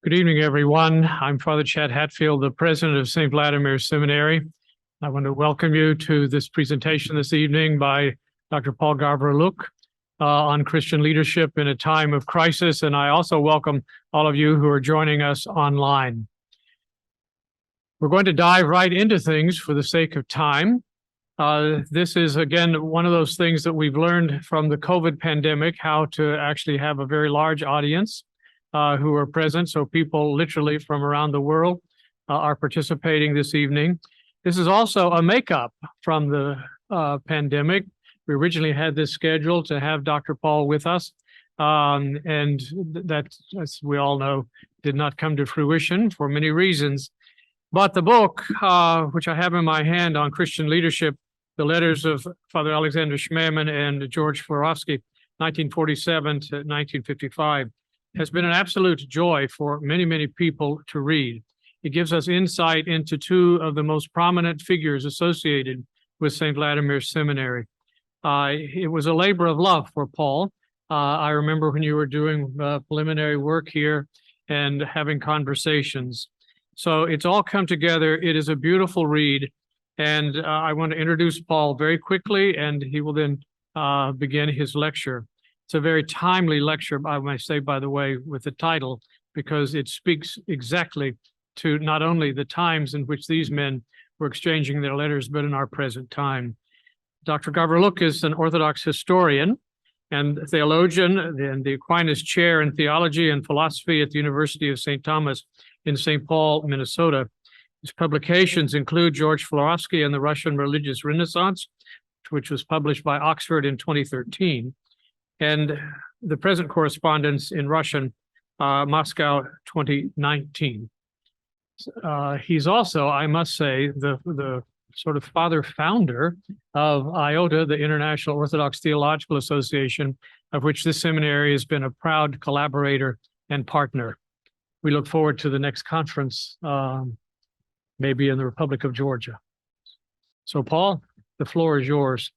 Good evening, everyone. I'm Father Chad Hatfield, the president of St Vladimir Seminary. I want to welcome you to this presentation this evening by Dr. Paul Gavrilyuk on Christian leadership in a time of crisis. And I also welcome all of you who are joining us online. We're going to dive right into things for the sake of time. This is, again, one of those things that we've learned from the COVID pandemic, how to actually have a very large audience who are present. So people literally from around the world are participating this evening. This is also a makeup from the pandemic. We originally had this scheduled to have Dr. Paul with us, and that, as we all know, did not come to fruition for many reasons. But the book, which I have in my hand on Christian leadership, the letters of Father Alexander Schmemann and George Florovsky, 1947 to 1955, has been an absolute joy for many, many people to read. It gives us insight into two of the most prominent figures associated with St. Vladimir Seminary. It was a labor of love for Paul. I remember when you were doing preliminary work here and having conversations. So it's all come together. It is a beautiful read. And I want to introduce Paul very quickly, and he will then begin his lecture. It's a very timely lecture, I might say, by the way, with the title, because it speaks exactly to not only the times in which these men were exchanging their letters, but in our present time. Dr. Gavrilyuk is an Orthodox historian and theologian and the Aquinas Chair in Theology and Philosophy at the University of St. Thomas in St. Paul, Minnesota. His publications include George Florovsky and the Russian Religious Renaissance, which was published by Oxford in 2013. And the present correspondence in Russian, Moscow 2019. He's also, I must say, the sort of founder of IOTA, the International Orthodox Theological Association, of which this seminary has been a proud collaborator and partner. We look forward to the next conference, maybe in the Republic of Georgia. So, Paul, the floor is yours.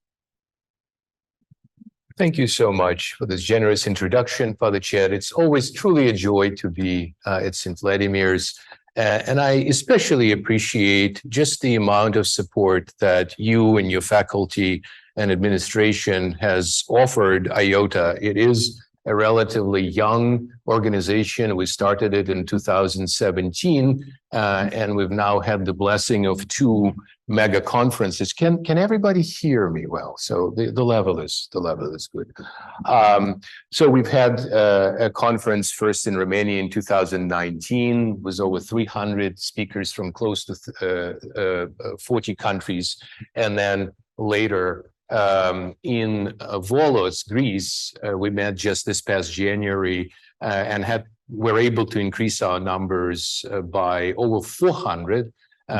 Thank you so much for this generous introduction, Father Chad. It's always truly a joy to be at St. Vladimir's. And I especially appreciate just the amount of support that you and your faculty and administration has offered IOTA. It is a relatively young organization. We started it in 2017, and we've now had the blessing of two mega conferences. Can everybody hear me well? So the level is good. So we've had a conference first in Romania in 2019, with over 300 speakers from close to 40 countries, and then later in Volos, Greece, we met just this past January and were able to increase our numbers by over 400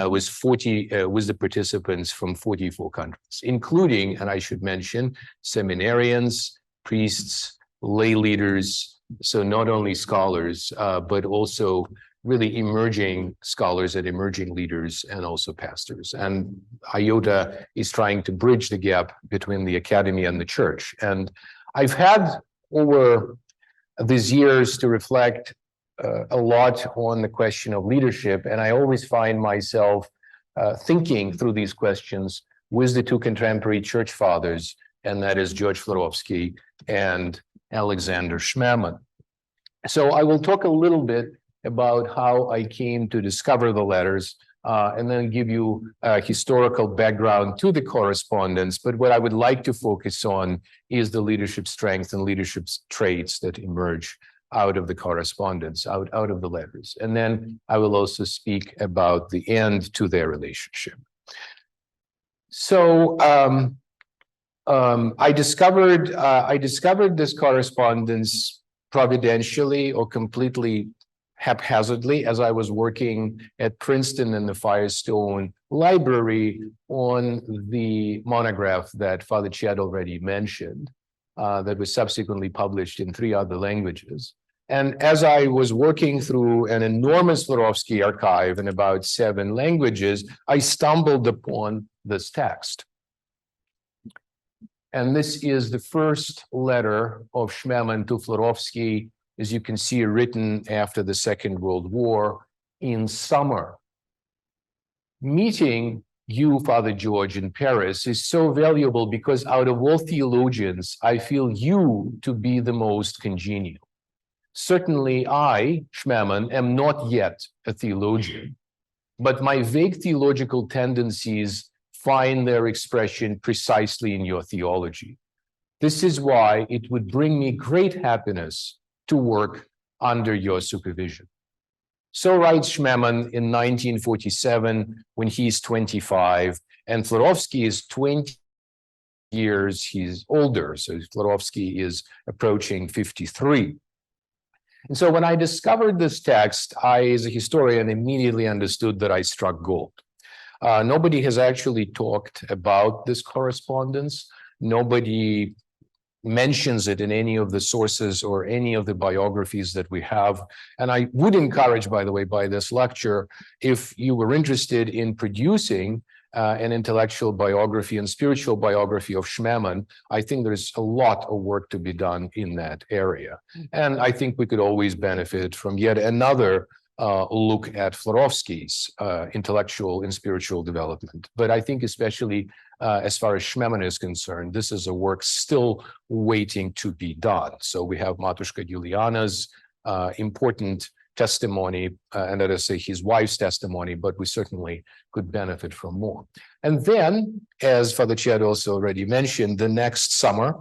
with the participants from 44 countries, including, and I should mention, seminarians, priests, lay leaders, so not only scholars, but also really emerging scholars and emerging leaders, and also pastors. And IOTA is trying to bridge the gap between the academy and the church. And I've had over these years to reflect a lot on the question of leadership, and I always find myself thinking through these questions with the two contemporary church fathers, and that is George Florovsky and Alexander Schmemann. So I will talk a little bit about how I came to discover the letters, and then give you a historical background to the correspondence. But what I would like to focus on is the leadership strength and leadership traits that emerge out of the correspondence, out of the letters. And then I will also speak about the end to their relationship. So I discovered this correspondence providentially or completely haphazardly as I was working at Princeton in the Firestone Library on the monograph that Father Chad already mentioned, that was subsequently published in 3 other languages. And as I was working through an enormous Florovsky archive in about 7 languages, I stumbled upon this text. And this is the first letter of Schmemann to Florovsky as you can see, written after the Second World War in summer. Meeting you, Father George, in Paris is so valuable because out of all theologians, I feel you to be the most congenial. Certainly I, Schmemann, am not yet a theologian, but my vague theological tendencies find their expression precisely in your theology. This is why it would bring me great happiness to work under your supervision. So writes Schmemann in 1947 when he's 25, and Florovsky is 20 years he's older. So Florovsky is approaching 53. And so when I discovered this text, I, as a historian, immediately understood that I struck gold. Nobody has actually talked about this correspondence. Nobody mentions it in any of the sources or any of the biographies that we have. And I would encourage, by the way, by this lecture, if you were interested in producing an intellectual biography and spiritual biography of Schmemann, I think there's a lot of work to be done in that area. And I think we could always benefit from yet another look at Florovsky's intellectual and spiritual development. But I think especially as far as Schmemann is concerned, this is a work still waiting to be done. So we have Matushka Juliana's important testimony, and let us say his wife's testimony, but we certainly could benefit from more. And then, as Father Chad also already mentioned, the next summer,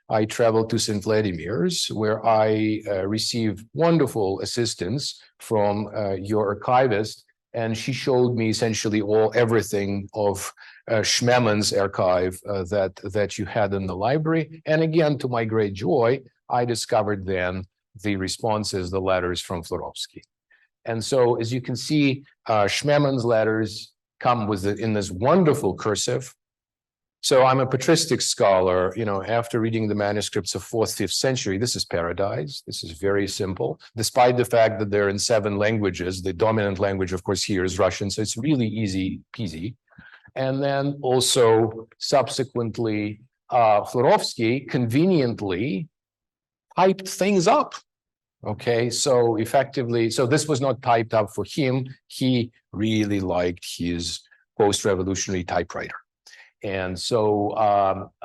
I traveled to St Vladimir's, where I received wonderful assistance from your archivist, and she showed me essentially everything of Schmemann's archive that you had in the library. And again, to my great joy, I discovered then the responses, the letters from Florovsky. And so, as you can see, Schmemann's letters come in this wonderful cursive. So I'm a patristic scholar, after reading the manuscripts of 4th, 5th century, this is paradise. This is very simple, despite the fact that they're in 7 languages. The dominant language, of course, here is Russian, so it's really easy peasy. And then also subsequently, Florovsky conveniently typed things up. Okay, so effectively, so this was not typed up for him. He really liked his post-revolutionary typewriter. And so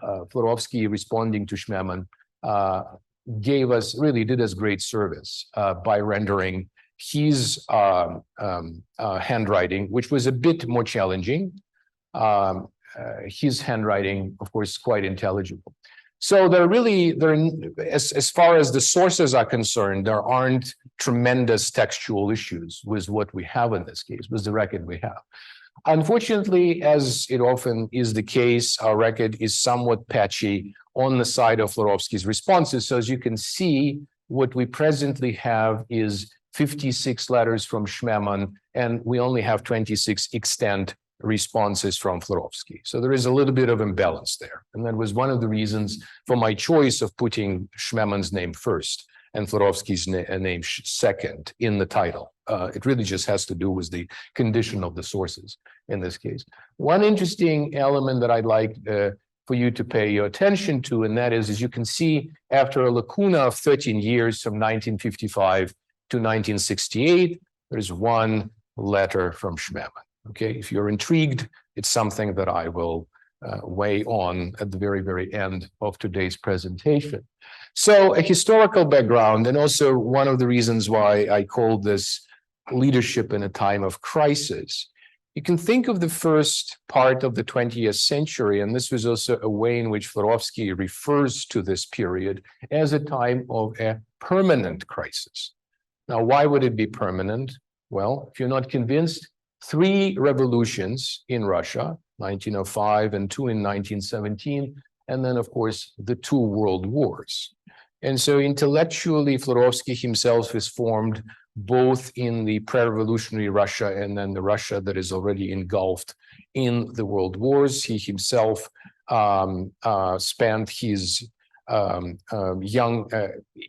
Florovsky, responding to Schmemann, did us great service by rendering his handwriting, which was a bit more challenging. His handwriting, of course, quite intelligible. So as far as the sources are concerned, there aren't tremendous textual issues with what we have in this case, with the record we have. Unfortunately, as it often is the case, our record is somewhat patchy on the side of Florovsky's responses. So as you can see, what we presently have is 56 letters from Schmemann, and we only have 26 extant responses from Florovsky. So there is a little bit of imbalance there. And that was one of the reasons for my choice of putting Schmemann's name first and Florovsky's name second in the title. It really just has to do with the condition of the sources in this case. One interesting element that I'd like for you to pay your attention to, and that is, as you can see, after a lacuna of 13 years from 1955 to 1968, there's one letter from Schmemann. Okay, if you're intrigued, it's something that I will weigh on at the very, very end of today's presentation. So a historical background, and also one of the reasons why I called this leadership in a time of crisis. You can think of the first part of the 20th century, and this was also a way in which Florovsky refers to this period as a time of a permanent crisis. Now, why would it be permanent? Well, if you're not convinced, 3 revolutions in Russia, 1905 and 2 in 1917, and then, of course, the 2 world wars. And so intellectually, Florovsky himself is formed both in the pre-revolutionary Russia and then the Russia that is already engulfed in the world wars. He himself spent his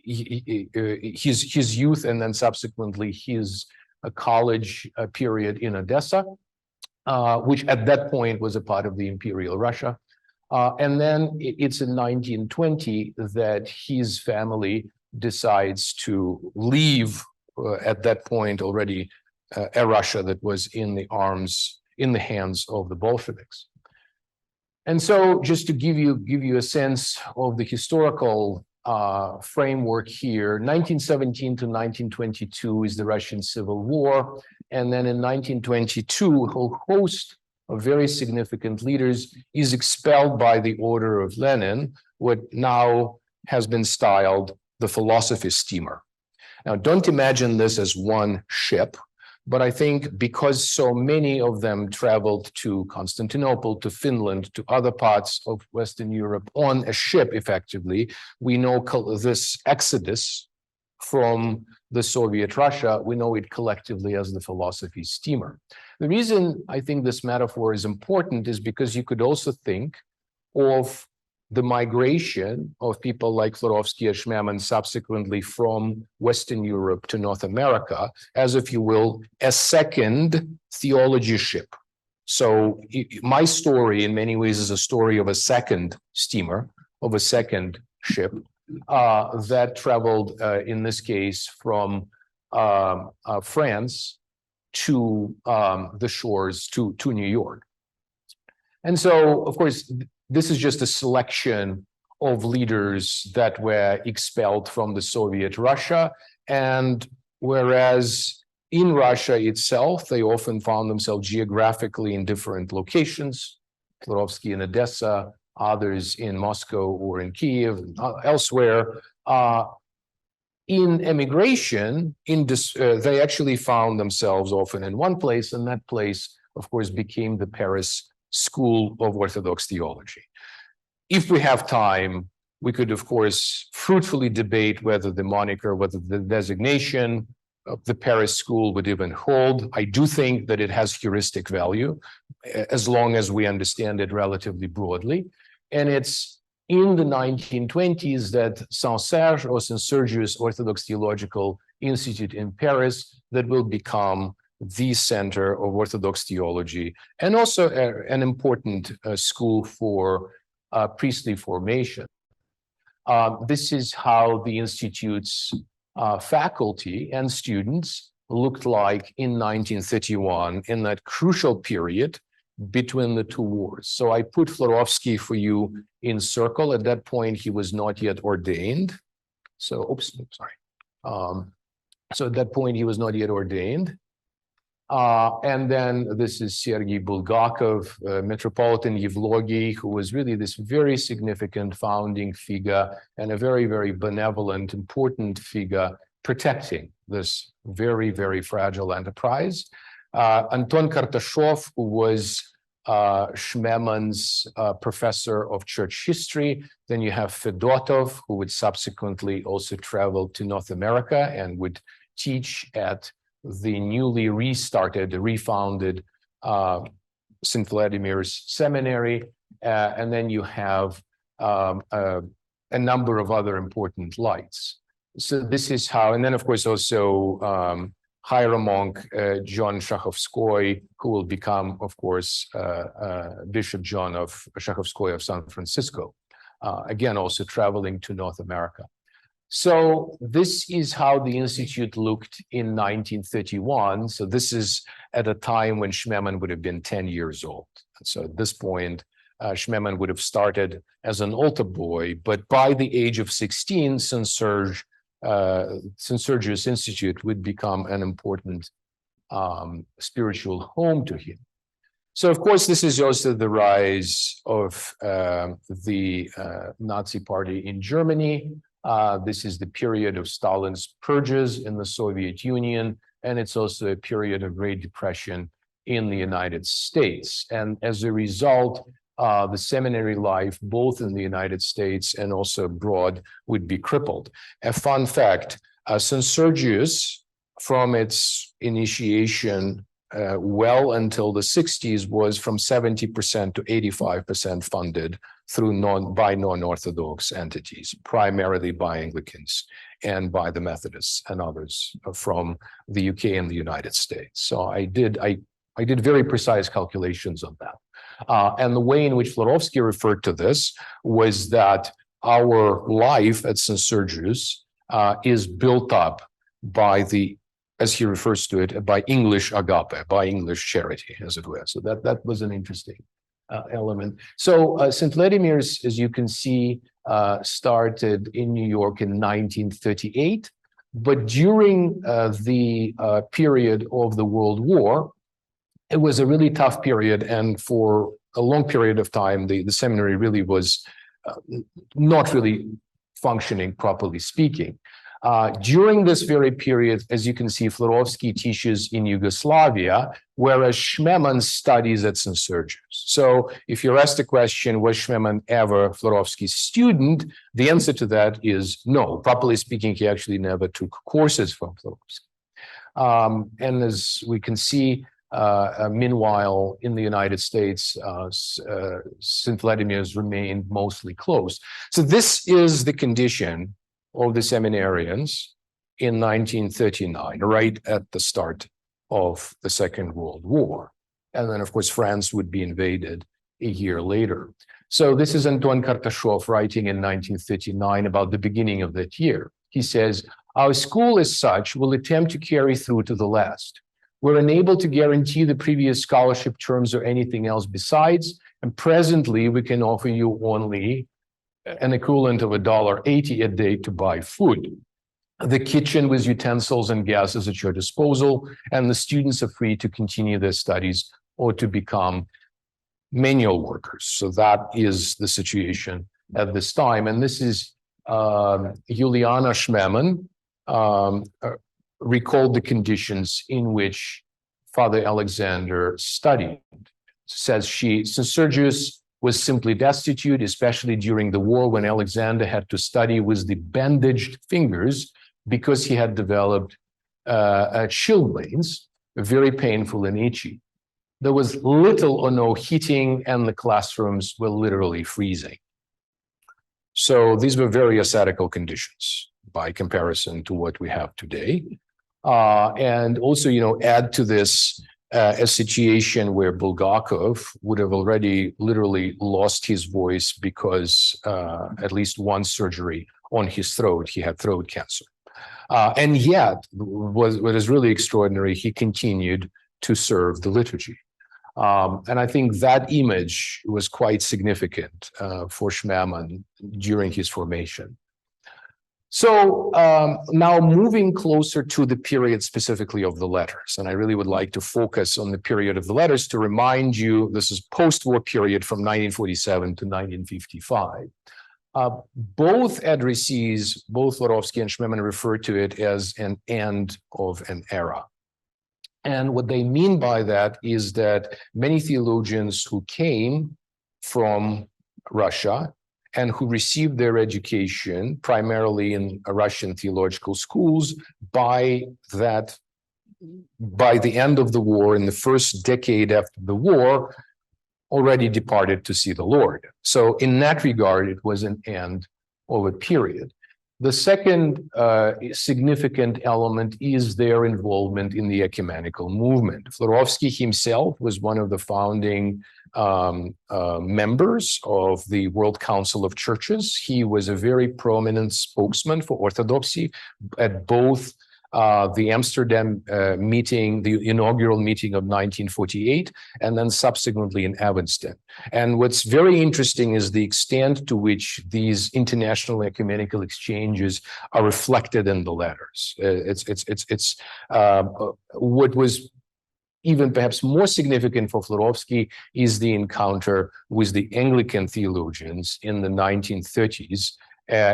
his youth and then subsequently his college period in Odessa, which at that point was a part of the Imperial Russia. And then it's in 1920 that his family decides to leave at that point already a Russia that was in the hands of the Bolsheviks. And so just to give you a sense of the historical framework here, 1917 to 1922 is the Russian Civil War. And then in 1922, a whole host of very significant leaders is expelled by the order of Lenin, what now has been styled the philosophy steamer. Now, don't imagine this as one ship, but I think because so many of them traveled to Constantinople, to Finland, to other parts of Western Europe on a ship, effectively, we know this exodus from the Soviet Russia, we know it collectively as the philosophy steamer. The reason I think this metaphor is important is because you could also think of the migration of people like Florovsky and Schmemann subsequently from Western Europe to North America as, if you will, a second theology ship. So my story in many ways is a story of a second steamer, of a second ship that traveled, in this case, from France to the shores to New York. And so, of course, this is just a selection of leaders that were expelled from the Soviet Russia. And whereas in Russia itself, they often found themselves geographically in different locations, Florovsky in Odessa, others in Moscow or in Kiev, and elsewhere. In emigration, they actually found themselves often in one place, and that place, of course, became the Paris School of Orthodox Theology. If we have time, we could, of course, fruitfully debate whether the moniker, whether the designation of the Paris School would even hold. I do think that it has heuristic value, as long as we understand it relatively broadly. And it's in the 1920s that St Serge or St Sergius Orthodox Theological Institute in Paris that will become the center of Orthodox theology, and also an important school for priestly formation. This is how the Institute's faculty and students looked like in 1931, in that crucial period between the two wars. So I put Florovsky for you in circle. At that point, he was not yet ordained. So, so at that point, he was not yet ordained. And then this is Sergei Bulgakov, Metropolitan Yevlogy, who was really this very significant founding figure and a very, very benevolent, important figure protecting this very, very fragile enterprise. Anton Kartashov, who was Schmemann's professor of church history. Then you have Fedotov, who would subsequently also travel to North America and would teach at the newly restarted, refounded St Vladimir's Seminary. And then you have a number of other important lights. So this is how, and then of course also hieromonk John Shakhovskoy, who will become, of course, Bishop John of Shakhovskoy of San Francisco, again, also traveling to North America. So this is how the Institute looked in 1931. So this is at a time when Schmemann would have been 10 years old. And so at this point, Schmemann would have started as an altar boy, but by the age of 16, St Sergius Institute would become an important spiritual home to him. So, of course, this is also the rise of the Nazi Party in Germany. This is the period of Stalin's purges in the Soviet Union, and it's also a period of Great Depression in the United States. And as a result, the seminary life, both in the United States and also abroad, would be crippled. A fun fact, St. Sergius, from its initiation well until the 60s, was from 70% to 85% funded through by non-Orthodox entities, primarily by Anglicans and by the Methodists and others from the UK and the United States. So I did very precise calculations on that. And the way in which Florovsky referred to this was that our life at St. Sergius is built up by the, as he refers to it, by English agape, by English charity, as it were. So that was an interesting element. So St. Vladimir's, as you can see, started in New York in 1938, but during the period of the World War, it was a really tough period, and for a long period of time, the seminary really was not really functioning, properly speaking. During this very period, as you can see, Florovsky teaches in Yugoslavia, whereas Schmemann studies at St Sergius. So if you're asked the question, was Schmemann ever Florovsky's student? The answer to that is no. Properly speaking, he actually never took courses from Florovsky. And as we can see, meanwhile, in the United States, St. Vladimir's remained mostly closed. So this is the condition of the seminarians in 1939, right at the start of the Second World War. And then, of course, France would be invaded a year later. So this is Anton Kartashov writing in 1939 about the beginning of that year. He says, "Our school as such will attempt to carry through to the last. We're unable to guarantee the previous scholarship terms or anything else besides, and presently we can offer you only an equivalent of $1.80 a day to buy food. The kitchen with utensils and gas is at your disposal, and the students are free to continue their studies or to become manual workers." So that is the situation at this time. And this is Juliana Schmemann recalled the conditions in which Father Alexander studied. Says she, "St. Sergius was simply destitute, especially during the war when Alexander had to study with the bandaged fingers because he had developed chilblains, very painful and itchy. There was little or no heating, and the classrooms were literally freezing." So these were very ascetical conditions by comparison to what we have today. And also, add to this a situation where Bulgakov would have already literally lost his voice because at least one surgery on his throat, he had throat cancer. And yet, what is really extraordinary, he continued to serve the liturgy. And I think that image was quite significant for Schmemann during his formation. So now moving closer to the period specifically of the letters, and I really would like to focus on the period of the letters to remind you, this is post-war period from 1947 to 1955. Both addressees, both Florovsky and Schmemann, refer to it as an end of an era. And what they mean by that is that many theologians who came from Russia and who received their education primarily in Russian theological schools by the end of the war, in the first decade after the war, already departed to see the Lord. So in that regard, it was an end of a period. The second significant element is their involvement in the ecumenical movement. Florovsky himself was one of the founding members of the World Council of Churches. He was a very prominent spokesman for Orthodoxy at both the Amsterdam meeting, the inaugural meeting of 1948, and then subsequently in Evanston. And what's very interesting is the extent to which these international ecumenical exchanges are reflected in the letters. What was even perhaps more significant for Florovsky is the encounter with the Anglican theologians in the 1930s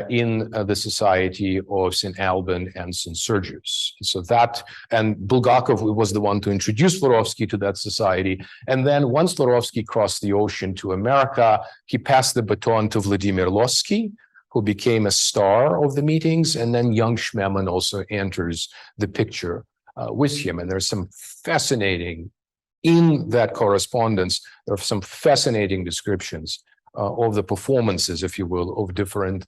in the Society of St. Alban and St. Sergius. So that, and Bulgakov was the one to introduce Florovsky to that society. And then once Florovsky crossed the ocean to America, he passed the baton to Vladimir Lossky, who became a star of the meetings. And then young Schmemann also enters the picture with him. And there's some fascinating, in that correspondence, there are some fascinating descriptions of the performances, if you will, of different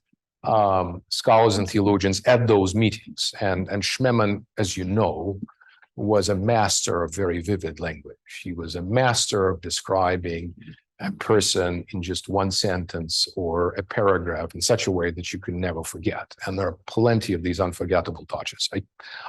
scholars and theologians at those meetings. And Schmemann, as you know, was a master of very vivid language. He was a master of describing a person in just one sentence or a paragraph in such a way that you can never forget. And there are plenty of these unforgettable touches.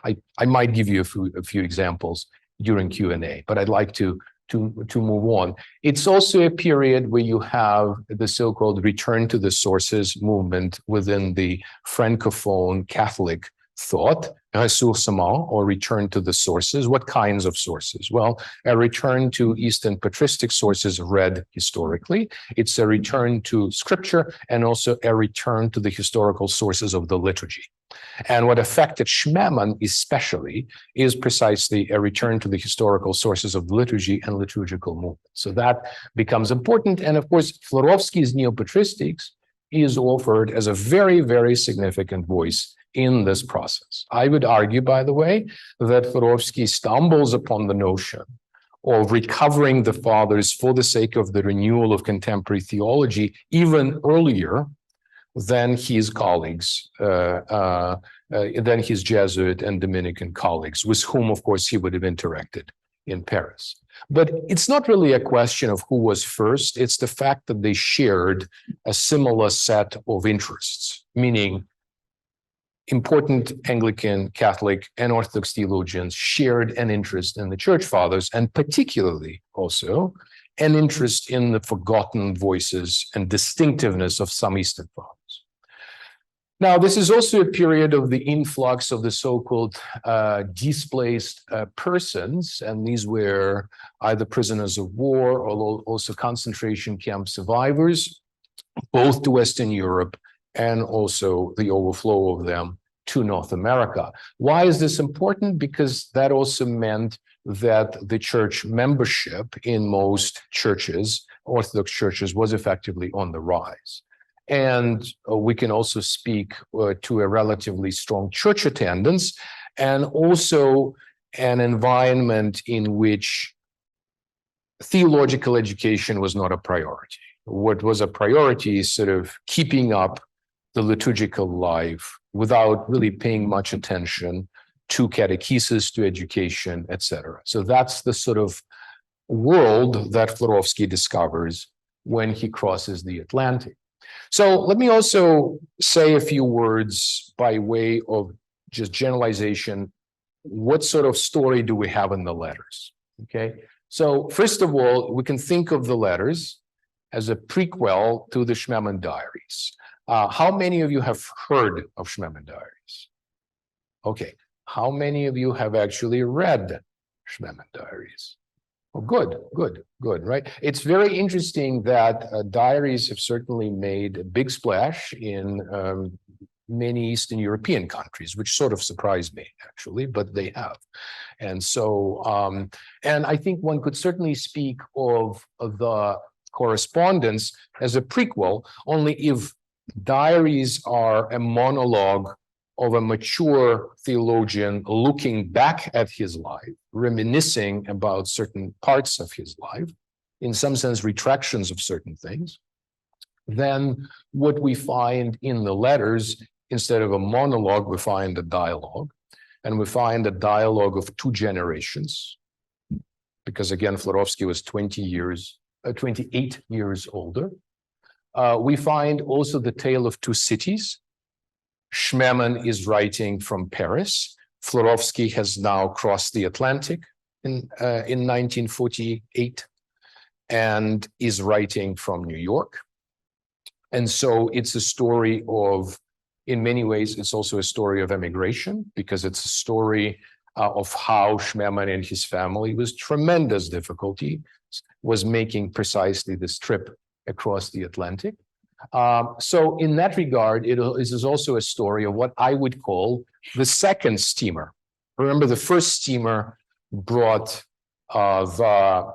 I might give you a few examples during Q&A, but I'd like to move on. It's also a period where you have the so-called return to the sources movement within the Francophone Catholic thought, ressourcement, or return to the sources. What kinds of sources? Well, a return to Eastern patristic sources read historically. It's a return to scripture and also a return to the historical sources of the liturgy. And what affected Schmemann especially is precisely a return to the historical sources of liturgy and liturgical movement. So that becomes important. And of course, Florovsky's neopatristics is offered as a very, very significant voice in this process. I would argue, by the way, that Florovsky stumbles upon the notion of recovering the fathers for the sake of the renewal of contemporary theology even earlier than his colleagues, than his Jesuit and Dominican colleagues, with whom, of course, he would have interacted in Paris. But it's not really a question of who was first. It's the fact that they shared a similar set of interests, meaning important Anglican, Catholic, and Orthodox theologians shared an interest in the Church Fathers, and particularly also an interest in the forgotten voices and distinctiveness of some Eastern Fathers. Now, this is also a period of the influx of the so-called displaced persons, and these were either prisoners of war or also concentration camp survivors, both to Western Europe and also the overflow of them to North America. Why is this important? Because that also meant that the church membership in most churches, Orthodox churches, was effectively on the rise. And we can also speak to a relatively strong church attendance and also an environment in which theological education was not a priority. What was a priority is sort of keeping up the liturgical life without really paying much attention to catechesis, to education, etc. So that's the sort of world that Florovsky discovers when he crosses the Atlantic. So let me also say a few words by way of just generalization. What sort of story do we have in the letters? Okay, so first of all, we can think of the letters as a prequel to the Schmemann diaries. How many of you have heard of Schmemann diaries? Okay, how many of you have actually read Schmemann diaries? Oh, good, right? It's very interesting that diaries have certainly made a big splash in many Eastern European countries, which sort of surprised me, actually, but they have. And so, and I think one could certainly speak of the correspondence as a prequel, only if diaries are a monologue of a mature theologian looking back at his life, reminiscing about certain parts of his life, in some sense, retractions of certain things, then what we find in the letters, instead of a monologue, we find a dialogue, and we find a dialogue of two generations, because again, Florovsky was 28 years older. We find also the tale of two cities. Schmemann is writing from Paris. Florovsky has now crossed the Atlantic in 1948 and is writing from New York. And so it's a story of, in many ways, it's also a story of emigration, because it's a story of how Schmemann and his family, with tremendous difficulty, was making precisely this trip across the Atlantic. So in that regard, it is also a story of what I would call the second steamer. Remember, the first steamer brought the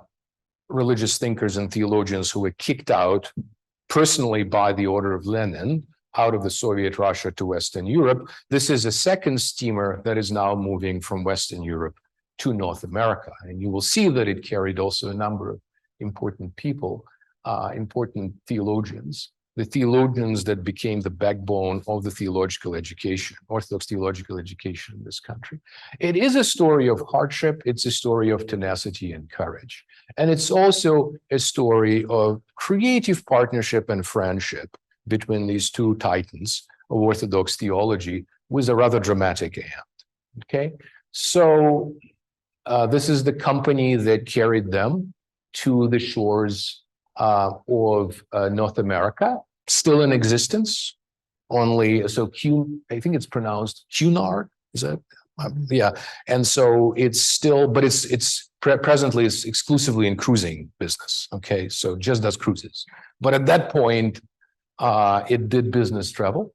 religious thinkers and theologians who were kicked out personally by the order of Lenin out of the Soviet Russia to Western Europe. This is a second steamer that is now moving from Western Europe to North America. And you will see that it carried also a number of important people, important theologians, the theologians that became the backbone of the theological education, Orthodox theological education in this country. It is a story of hardship. It's a story of tenacity and courage. And it's also a story of creative partnership and friendship between these two titans of Orthodox theology with a rather dramatic end. Okay, so this is the company that carried them to the shores of North America, still in existence. Only so I think it's pronounced Cunard. Is that yeah? And so it's still, but it's presently it's exclusively in cruising business. Okay, so just does cruises. But at that point, it did business travel,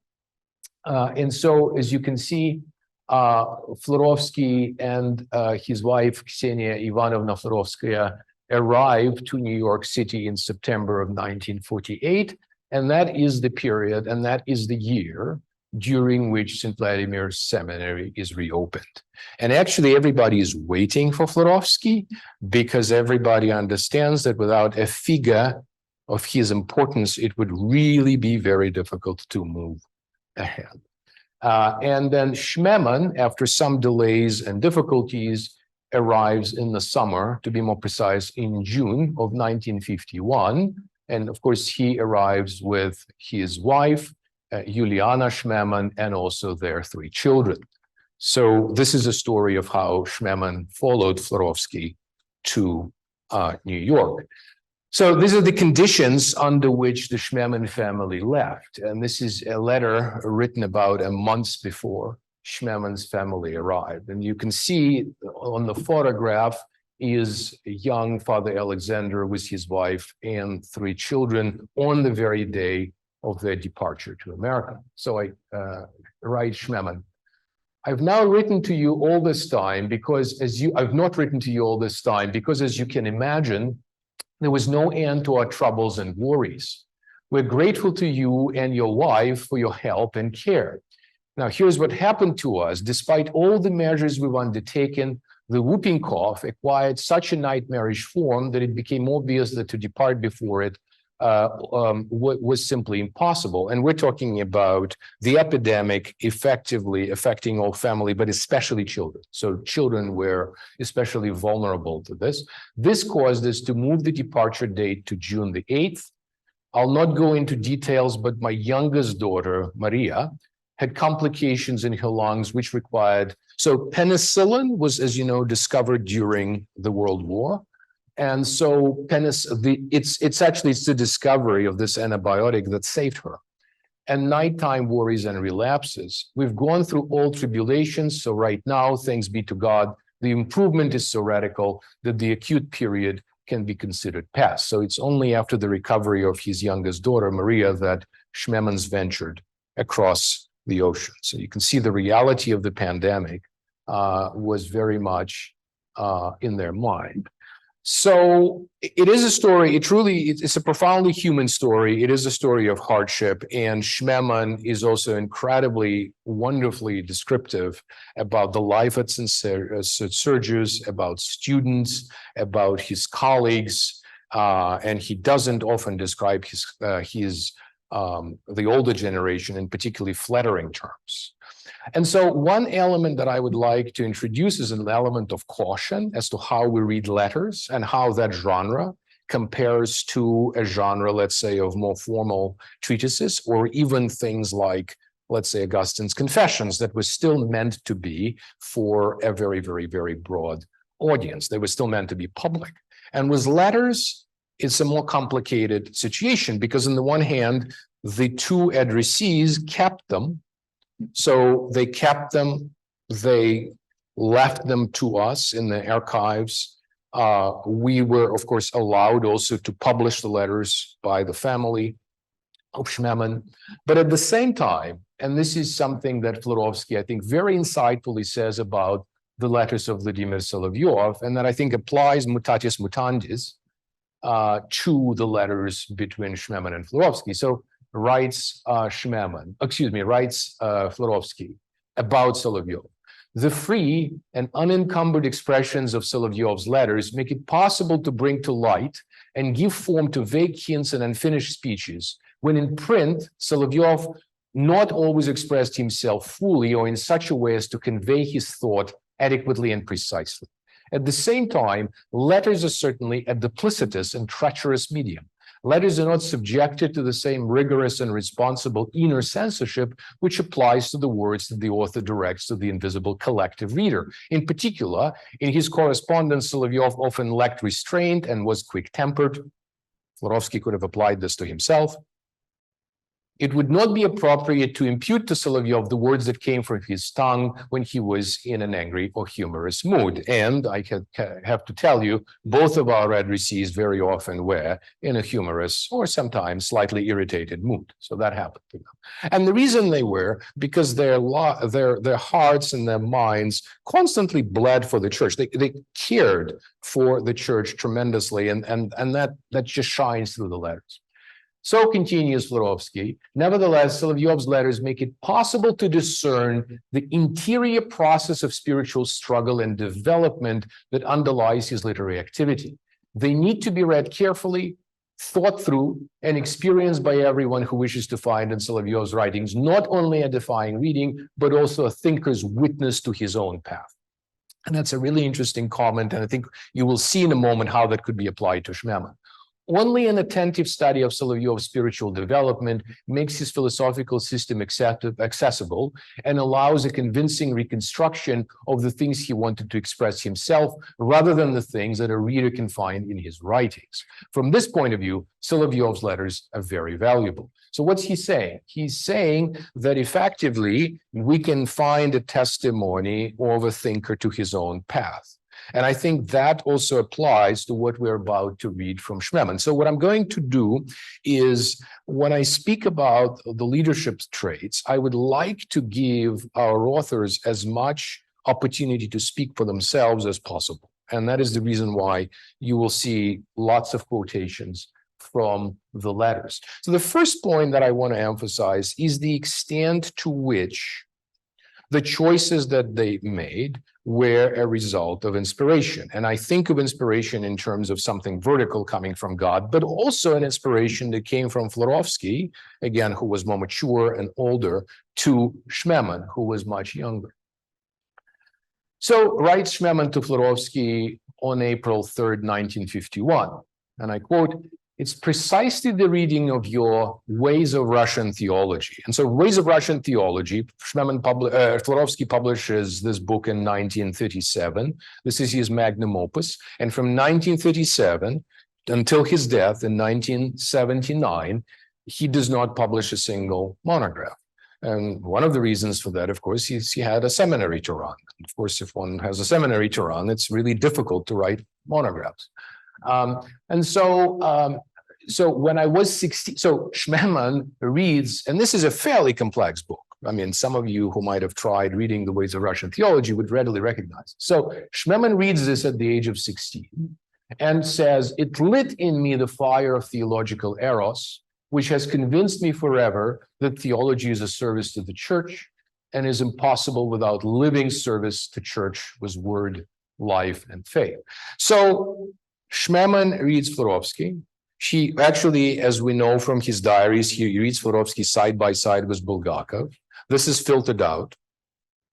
and so as you can see, Florovsky and his wife Ksenia Ivanovna Florovskaya arrived to New York City in September of 1948, and that is the period and that is the year during which St Vladimir Seminary is reopened. And actually everybody is waiting for Florovsky because everybody understands that without a figure of his importance, it would really be very difficult to move ahead. And then Schmemann, after some delays and difficulties, arrives in the summer, to be more precise, in June of 1951. And of course, he arrives with his wife, Juliana Schmemann, and also their 3 children. So this is a story of how Schmemann followed Florovsky to New York. So these are the conditions under which the Schmemann family left. And this is a letter written about a month before Schmemann's family arrived. And you can see on the photograph is young Father Alexander with his wife and 3 children on the very day of their departure to America. So I write Schmemann. I've now written to you all this time because I've not written to you all this time because as you can imagine, there was no end to our troubles and worries. We're grateful to you and your wife for your help and care. Now, here's what happened to us. Despite all the measures we've undertaken, the whooping cough acquired such a nightmarish form that it became obvious that to depart before it was simply impossible. And we're talking about the epidemic effectively affecting all family, but especially children. So children were especially vulnerable to this. This caused us to move the departure date to June the 8th. I'll not go into details, but my youngest daughter, Maria, had complications in her lungs, which required, so penicillin was, as you know, discovered during the World War. And so it's the discovery of this antibiotic that saved her. And nighttime worries and relapses. We've gone through all tribulations. So right now, thanks be to God, the improvement is so radical that the acute period can be considered past. So it's only after the recovery of his youngest daughter, Maria, that Schmemann's ventured across the ocean. So you can see the reality of the pandemic was very much in their mind. So it is a story, it's a profoundly human story. It is a story of hardship, and Schmemann is also incredibly, wonderfully descriptive about the life at St Sergius, about students, about his colleagues, and he doesn't often describe the older generation in particularly flattering terms. And so one element that I would like to introduce is an element of caution as to how we read letters and how that genre compares to a genre, let's say, of more formal treatises, or even things like, let's say, Augustine's Confessions that were still meant to be for a very, very, very broad audience. They were still meant to be public. And with letters, it's a more complicated situation because on the one hand, the 2 addressees kept them. So they kept them, they left them to us in the archives. We were, of course, allowed also to publish the letters by the family of Schmemann. But at the same time, and this is something that Florovsky, I think, very insightfully says about the letters of Vladimir Solovyov, and that I think applies mutatis mutandis to the letters between Schmemann and Florovsky. So writes Florovsky about Solovyov. The free and unencumbered expressions of Solovyov's letters make it possible to bring to light and give form to vague hints and unfinished speeches, when in print, Solovyov not always expressed himself fully or in such a way as to convey his thought adequately and precisely. At the same time, letters are certainly a duplicitous and treacherous medium. Letters are not subjected to the same rigorous and responsible inner censorship which applies to the words that the author directs to the invisible collective reader. In particular, in his correspondence, Solovyov often lacked restraint and was quick-tempered. Florovsky could have applied this to himself. It would not be appropriate to impute to Solovyov the words that came from his tongue when he was in an angry or humorous mood. And I have to tell you, both of our addressees very often were in a humorous or sometimes slightly irritated mood. So that happened to them. And the reason they were because their hearts and their minds constantly bled for the church. They cared for the church tremendously, and that just shines through the letters. So continues Florovsky, nevertheless, Solovyov's letters make it possible to discern the interior process of spiritual struggle and development that underlies his literary activity. They need to be read carefully, thought through, and experienced by everyone who wishes to find in Solovyov's writings not only a edifying reading, but also a thinker's witness to his own path. And that's a really interesting comment, and I think you will see in a moment how that could be applied to Schmemann. Only an attentive study of Solovyov's spiritual development makes his philosophical system accessible and allows a convincing reconstruction of the things he wanted to express himself, rather than the things that a reader can find in his writings. From this point of view, Solovyov's letters are very valuable. So what's he saying? He's saying that effectively we can find a testimony of a thinker to his own path. And I think that also applies to what we're about to read from Schmemann. So what I'm going to do is, when I speak about the leadership traits, I would like to give our authors as much opportunity to speak for themselves as possible. And that is the reason why you will see lots of quotations from the letters. So the first point that I want to emphasize is the extent to which the choices that they made were a result of inspiration. And I think of inspiration in terms of something vertical coming from God, but also an inspiration that came from Florovsky, again, who was more mature and older, to Schmemann, who was much younger. So writes Schmemann to Florovsky on April 3rd, 1951, and I quote, "It's precisely the reading of your Ways of Russian Theology." And so Ways of Russian Theology, Florovsky publishes this book in 1937. This is his magnum opus. And from 1937 until his death in 1979, he does not publish a single monograph. And one of the reasons for that, of course, is he had a seminary to run. Of course, if one has a seminary to run, it's really difficult to write monographs. So when I was 16, so Schmemann reads, and this is a fairly complex book. I mean, some of you who might have tried reading the Ways of Russian Theology would readily recognize. So Schmemann reads this at the age of 16 and says, "It lit in me the fire of theological eros, which has convinced me forever that theology is a service to the church and is impossible without living service to church with word, life, and faith." So Schmemann reads Florovsky. She actually, as we know from his diaries, he reads Florovsky side by side with Bulgakov. This is filtered out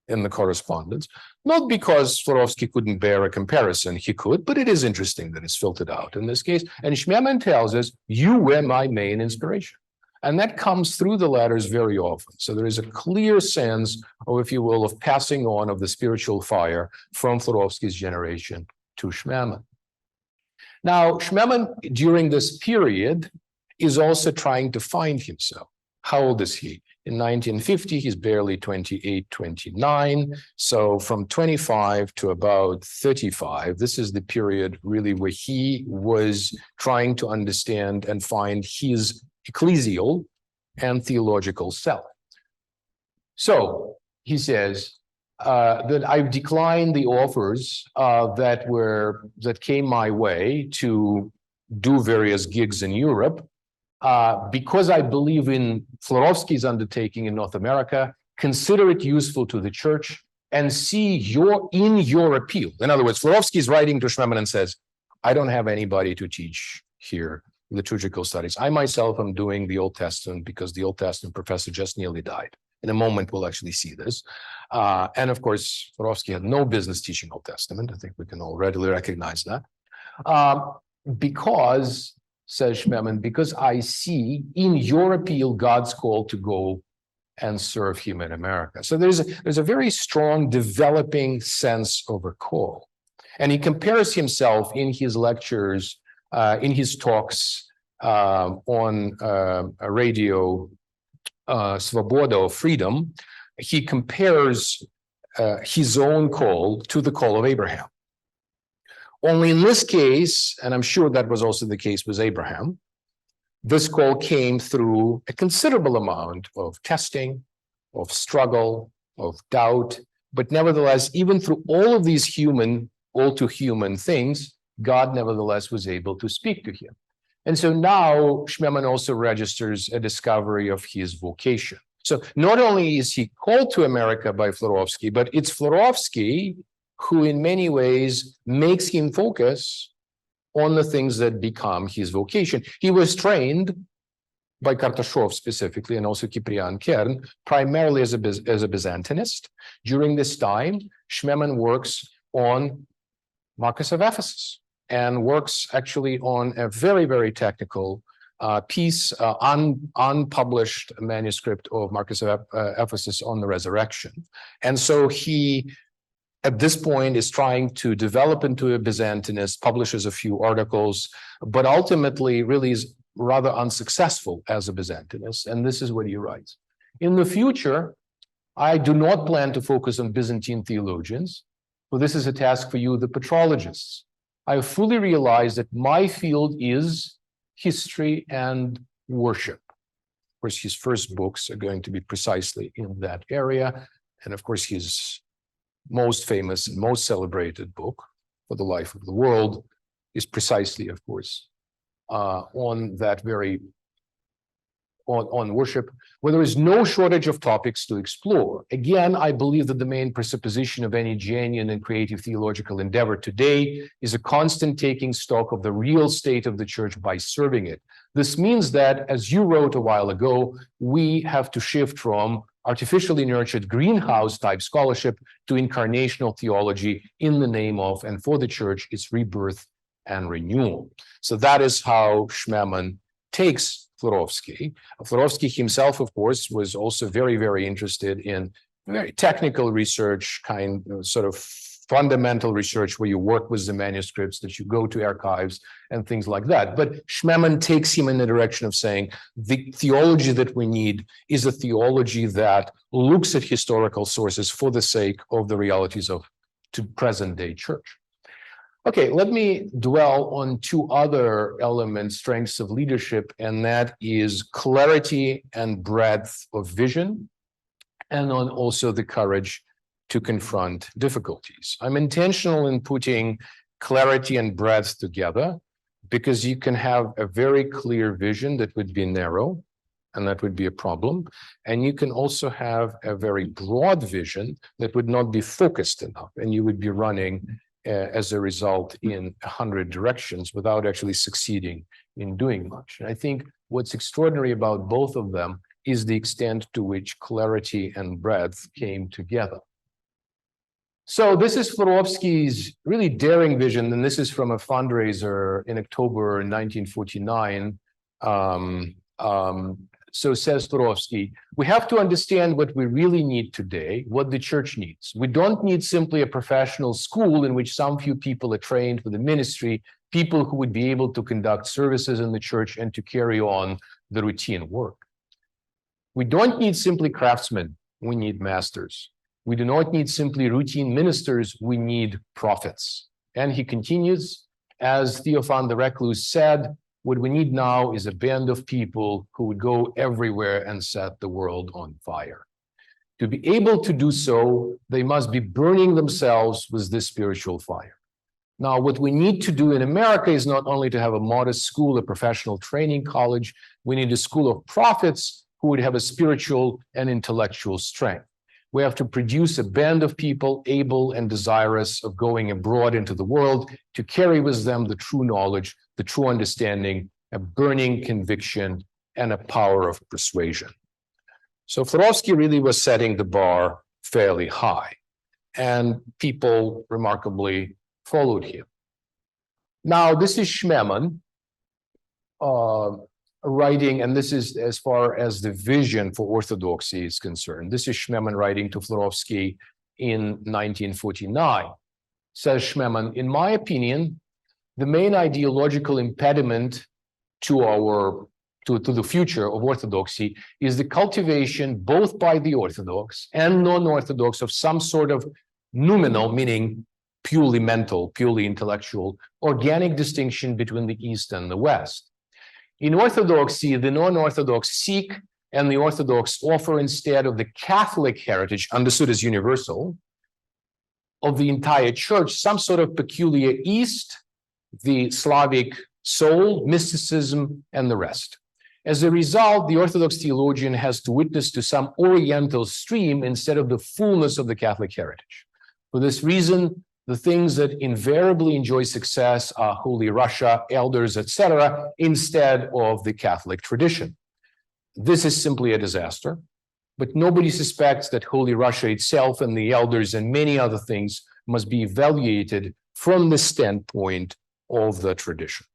in the correspondence, not because Florovsky couldn't bear a comparison, he could, but it is interesting that it's filtered out in this case. And Schmemann tells us, "You were my main inspiration." And that comes through the letters very often. So there is a clear sense of, if you will, of passing on of the spiritual fire from Florovsky's generation to Schmemann. Now, Schmemann, during this period, is also trying to find himself. How old is he? In 1950, he's barely 28, 29. So from 25 to about 35, this is the period really where he was trying to understand and find his ecclesial and theological self. So he says that I've declined the offers that came my way to do various gigs in Europe because I believe in Florovsky's undertaking in North America, consider it useful to the church, and see your appeal. In other words, Florovsky is writing to Schmemann and says, I don't have anybody to teach here liturgical studies. I myself am doing the Old Testament because the Old Testament professor just nearly died. In a moment, we'll actually see this. And of course, Florovsky had no business teaching Old Testament. I think we can all readily recognize that. Because, says Schmemann, because I see in your appeal God's call to go and serve him in America. So there's a very strong developing sense of a call. And he compares himself in his lectures, in his talks on a radio, Svoboda, or freedom. He compares his own call to the call of Abraham. Only in this case, and I'm sure that was also the case with Abraham, this call came through a considerable amount of testing, of struggle, of doubt, but nevertheless, even through all of these human, all too human things, God nevertheless was able to speak to him. And so now Schmemann also registers a discovery of his vocation. So not only is he called to America by Florovsky, but it's Florovsky who in many ways makes him focus on the things that become his vocation. He was trained by Kartashov specifically, and also Cyprian Kern, primarily as a Byzantinist. During this time, Schmemann works on Marcus of Ephesus and works actually on a very, very technical piece, unpublished manuscript of Marcus of Ephesus on the resurrection. And so he, at this point, is trying to develop into a Byzantinist, publishes a few articles, but ultimately really is rather unsuccessful as a Byzantinist. And this is what he writes. In the future, I do not plan to focus on Byzantine theologians, for this is a task for you, the patrologists. I have fully realized that my field is history and worship. Of course, his first books are going to be precisely in that area. And of course, his most famous and most celebrated book, For the Life of the World, is precisely, of course, on that very, on worship, where there is no shortage of topics to explore. Again, I believe that the main presupposition of any genuine and creative theological endeavor today is a constant taking stock of the real state of the church by serving it. This means that, as you wrote a while ago, we have to shift from artificially nurtured greenhouse type scholarship to incarnational theology in the name of and for the church, its rebirth and renewal. So that is how Schmemann takes Florovsky. Florovsky himself, of course, was also very, very interested in very technical research, sort of fundamental research where you work with the manuscripts, that you go to archives and things like that. But Schmemann takes him in the direction of saying the theology that we need is a theology that looks at historical sources for the sake of the realities of the present day church. Okay, let me dwell on two other elements, strengths of leadership, and that is clarity and breadth of vision, and on also the courage to confront difficulties. I'm intentional in putting clarity and breadth together because you can have a very clear vision that would be narrow, and that would be a problem. And you can also have a very broad vision that would not be focused enough, and you would be running as a result in 100 directions without actually succeeding in doing much. And I think what's extraordinary about both of them is the extent to which clarity and breadth came together. So this is Florovsky's really daring vision, and this is from a fundraiser in October 1949. So says Florovsky, we have to understand what we really need today, what the church needs. We don't need simply a professional school in which some few people are trained for the ministry, people who would be able to conduct services in the church and to carry on the routine work. We don't need simply craftsmen, we need masters. We do not need simply routine ministers, we need prophets. And he continues, as Theophan the Recluse said, what we need now is a band of people who would go everywhere and set the world on fire. To be able to do so, they must be burning themselves with this spiritual fire. Now, what we need to do in America is not only to have a modest school, a professional training college, we need a school of prophets who would have a spiritual and intellectual strength. We have to produce a band of people able and desirous of going abroad into the world to carry with them the true knowledge, the true understanding a burning conviction, and a power of persuasion. So Florovsky really was setting the bar fairly high, and people remarkably followed him. Now, this is Schmemann writing, and this is as far as the vision for orthodoxy is concerned. This is Schmemann writing to Florovsky in 1949. Says Schmemann, in my opinion, the main ideological impediment to the future of orthodoxy is the cultivation both by the Orthodox and non-Orthodox of some sort of noumenal, meaning purely mental, purely intellectual, organic distinction between the East and the West. In Orthodoxy, the non-Orthodox seek and the Orthodox offer, instead of the Catholic heritage, understood as universal, of the entire church, some sort of peculiar East, the Slavic soul, mysticism, and the rest. As a result, the Orthodox theologian has to witness to some Oriental stream instead of the fullness of the Catholic heritage. For this reason, the things that invariably enjoy success are Holy Russia, elders, etc., instead of the Catholic tradition. This is simply a disaster, but nobody suspects that Holy Russia itself and the elders and many other things must be evaluated from the standpoint of the tradition.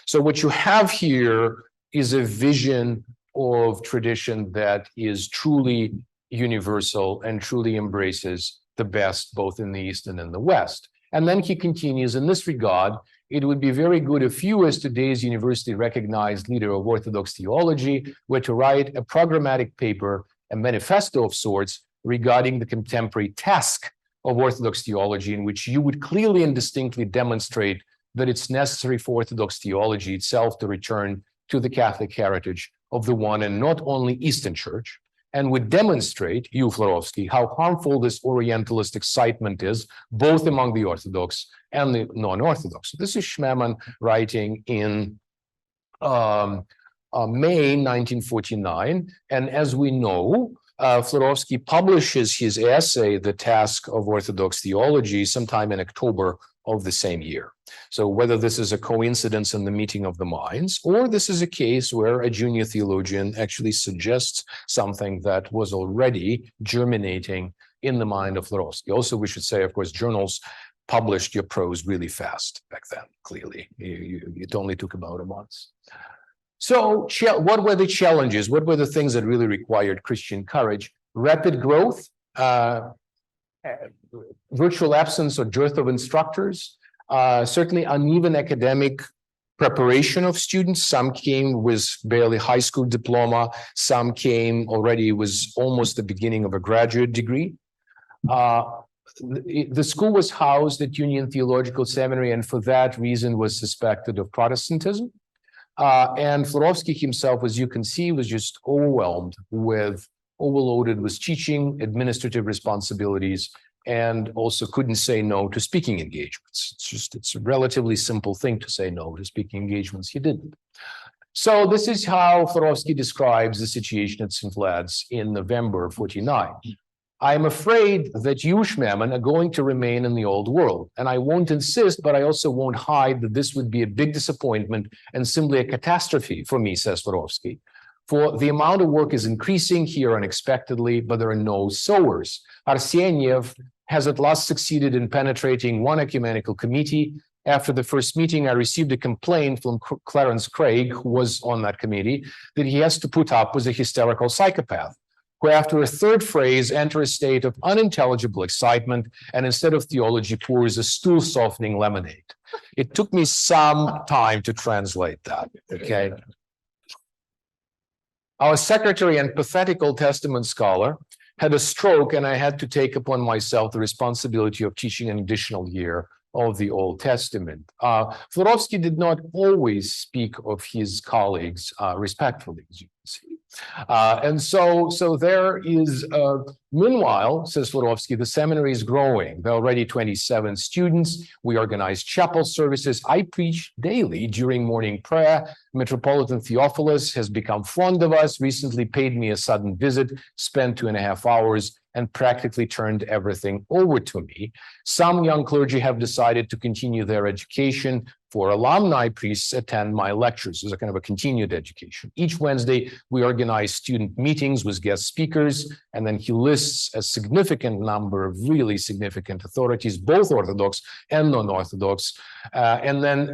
So what you have here is a vision of tradition that is truly universal and truly embraces the best both in the East and in the West. And then he continues, in this regard, it would be very good if you, as today's university recognized leader of Orthodox theology, were to write a programmatic paper, a manifesto of sorts, regarding the contemporary task of Orthodox theology, in which you would clearly and distinctly demonstrate that it's necessary for Orthodox theology itself to return to the Catholic heritage of the one and not only Eastern Church, and would demonstrate, you, Florovsky, how harmful this Orientalist excitement is, both among the Orthodox and the non-Orthodox. This is Schmemann writing in May 1949, and as we know, Florovsky publishes his essay, The Task of Orthodox Theology, sometime in October of the same year. So whether this is a coincidence in the meeting of the minds, or this is a case where a junior theologian actually suggests something that was already germinating in the mind of Florovsky. Also, we should say, of course, journals published your prose really fast back then, clearly. It only took about a month. So what were the challenges? What were the things that really required Christian courage? Rapid growth, virtual absence or dearth of instructors, certainly uneven academic preparation of students. Some came with barely high school diploma. Some came already was almost the beginning of a graduate degree. The school was housed at Union Theological Seminary, and for that reason was suspected of Protestantism. And Florovsky himself, as you can see, was just overwhelmed with, overloaded with teaching, administrative responsibilities, and also couldn't say no to speaking engagements. It's a relatively simple thing to say no to speaking engagements. He didn't. So this is how Florovsky describes the situation at St Vlad's in November of 49. I am afraid that you, Schmemann, are going to remain in the old world. And I won't insist, but I also won't hide that this would be a big disappointment and simply a catastrophe for me, says Florovsky. For the amount of work is increasing here unexpectedly, but there are no sowers. Arseniev has at last succeeded in penetrating one ecumenical committee. After the first meeting, I received a complaint from Clarence Craig, who was on that committee, that he has to put up with a hysterical psychopath, who after a third phrase enter a state of unintelligible excitement and instead of theology pours a stool-softening lemonade. It took me some time to translate that, okay? Our secretary and pathetic Old Testament scholar had a stroke, and I had to take upon myself the responsibility of teaching an additional year of the Old Testament. Florovsky did not always speak of his colleagues respectfully, as you can see. And so there is, meanwhile, says Florovsky, the seminary is growing. There are already 27 students. We organize chapel services. I preach daily during morning prayer. Metropolitan Theophilus has become fond of us, recently paid me a sudden visit, spent 2.5 hours, and practically turned everything over to me. Some young clergy have decided to continue their education for alumni priests attend my lectures as a kind of a continued education. Each Wednesday, we organize student meetings with guest speakers, and then he lists a significant number of really significant authorities, both Orthodox and non-Orthodox. And then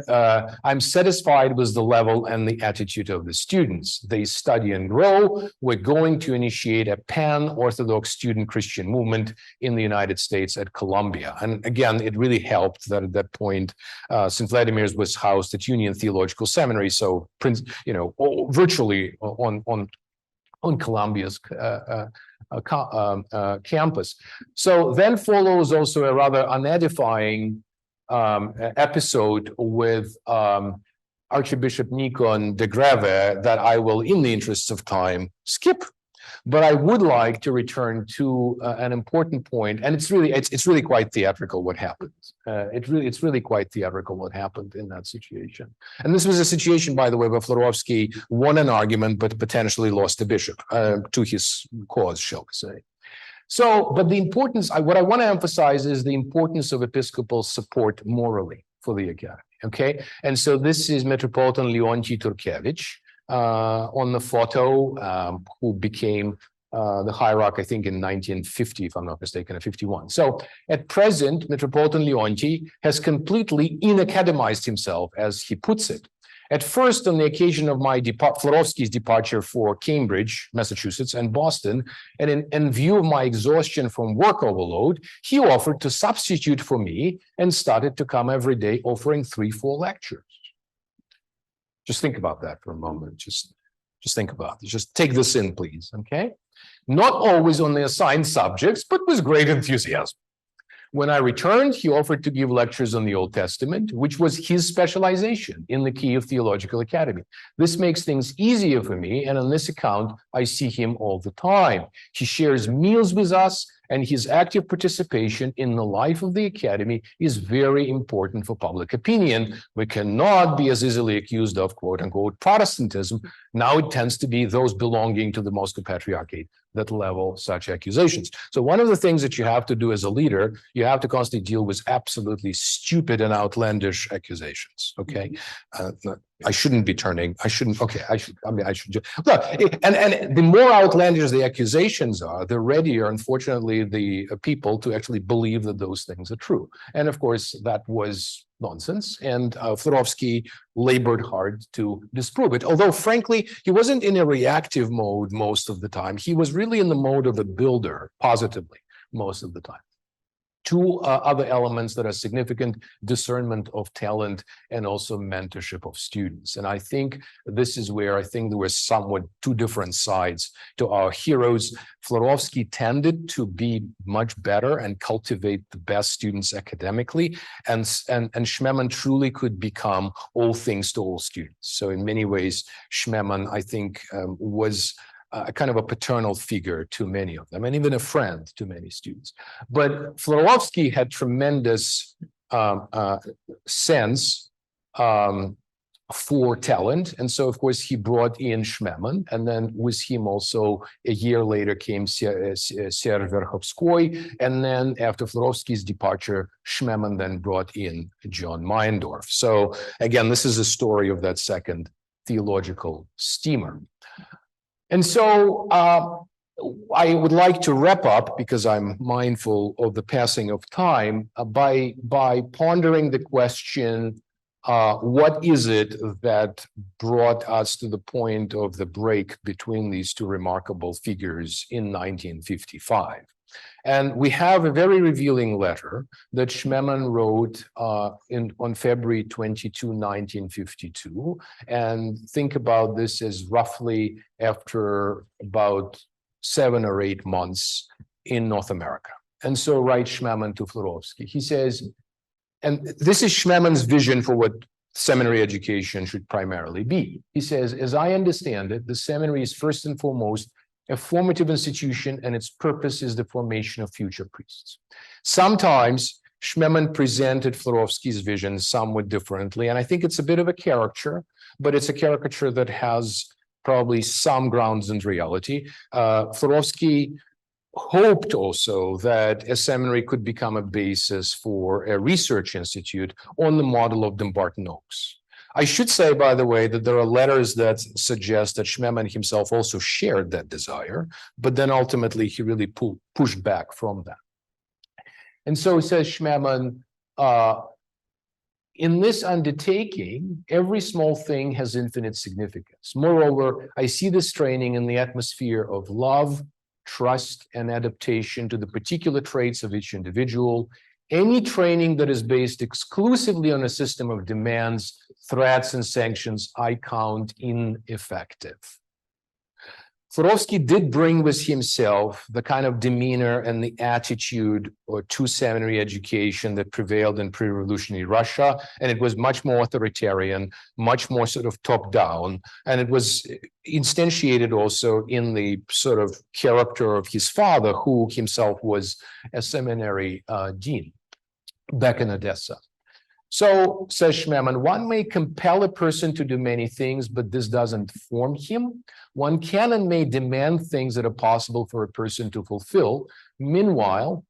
I'm satisfied with the level and the attitude of the students. They study and grow. We're going to initiate a pan-Orthodox student Christian movement in the United States at Columbia. And again, it really helped that at that point, St. Vladimir was housed at Union Theological Seminary, so virtually on Columbia's campus. So then follows also a rather unedifying episode with Archbishop Nikon de Greve that I will, in the interests of time, skip. But I would like to return to an important point, and it's really quite theatrical what happened. It's really quite theatrical what happened in that situation. And this was a situation, by the way, where Florovsky won an argument but potentially lost a bishop to his cause, shall we say. So, but the importance, what I want to emphasize is the importance of episcopal support morally for the academy. Okay, and so this is Metropolitan Leonti Turkevich. On the photo, who became the hierarch, I think, in 1950, if I'm not mistaken, or 51. So at present, Metropolitan Leonti has completely inacademized himself, as he puts it. At first, on the occasion of my Florovsky's departure for Cambridge, Massachusetts, and Boston, and in view of my exhaustion from work overload, he offered to substitute for me and started to come every day, offering 3-4 lectures. Just think about that for a moment. Just think about it. Just take this in, please, okay? Not always on the assigned subjects, but with great enthusiasm. When I returned, he offered to give lectures on the Old Testament, which was his specialization in the Kyiv Theological Academy. This makes things easier for me, and on this account, I see him all the time. He shares meals with us, and his active participation in the life of the academy is very important for public opinion. We cannot be as easily accused of quote unquote Protestantism. Now it tends to be those belonging to the Moscow Patriarchate that level such accusations. So one of the things that you have to do as a leader, you have to constantly deal with absolutely stupid and outlandish accusations. Okay. I shouldn't be turning. I shouldn't. Okay. I should. I mean, I should. Look, and the more outlandish the accusations are, the readier, unfortunately, the people to actually believe that those things are true. And of course, that was nonsense. And Florovsky labored hard to disprove it. Although, frankly, he wasn't in a reactive mode most of the time. He was really in the mode of a builder, positively, most of the time. Two other elements that are significant: discernment of talent and also mentorship of students. And I think this is where I think there were somewhat two different sides to our heroes. Florovsky tended to be much better and cultivate the best students academically, and Schmemann truly could become all things to all students. So in many ways, Schmemann, I think, was a kind of a paternal figure to many of them, and even a friend to many students. But Florovsky had tremendous sense for talent. And so, of course, he brought in Schmemann, and then with him also a year later came Serge Verkhovskoy. And then after Florovsky's departure, Schmemann then brought in John Meyendorff. So again, this is a story of that second theological steamer. And so I would like to wrap up, because I'm mindful of the passing of time, by pondering the question, what is it that brought us to the point of the break between these two remarkable figures in 1955? And we have a very revealing letter that Schmemann wrote on February 22, 1952. And think about this as roughly after about 7 or 8 months in North America. And so writes Schmemann to Florovsky. He says, and this is Schmemann's vision for what seminary education should primarily be. He says, as I understand it, the seminary is first and foremost a formative institution, and its purpose is the formation of future priests. Sometimes Schmemann presented Florovsky's vision somewhat differently, and I think it's a bit of a caricature, but it's a caricature that has probably some grounds in reality. Florovsky hoped also that a seminary could become a basis for a research institute on the model of Dumbarton Oaks. I should say, by the way, that there are letters that suggest that Schmemann himself also shared that desire, but then ultimately he really pushed back from that. And so says Schmemann, in this undertaking, every small thing has infinite significance. Moreover, I see this training in the atmosphere of love, trust, and adaptation to the particular traits of each individual. Any training that is based exclusively on a system of demands, threats, and sanctions, I count ineffective. Florovsky did bring with himself the kind of demeanor and the attitude to seminary education that prevailed in pre-revolutionary Russia, and it was much more authoritarian, much more sort of top-down, and it was instantiated also in the sort of character of his father, who himself was a seminary dean back in Odessa. So, says Schmemann, one may compel a person to do many things, but this doesn't form him. One can and may demand things that are possible for a person to fulfill. Meanwhile,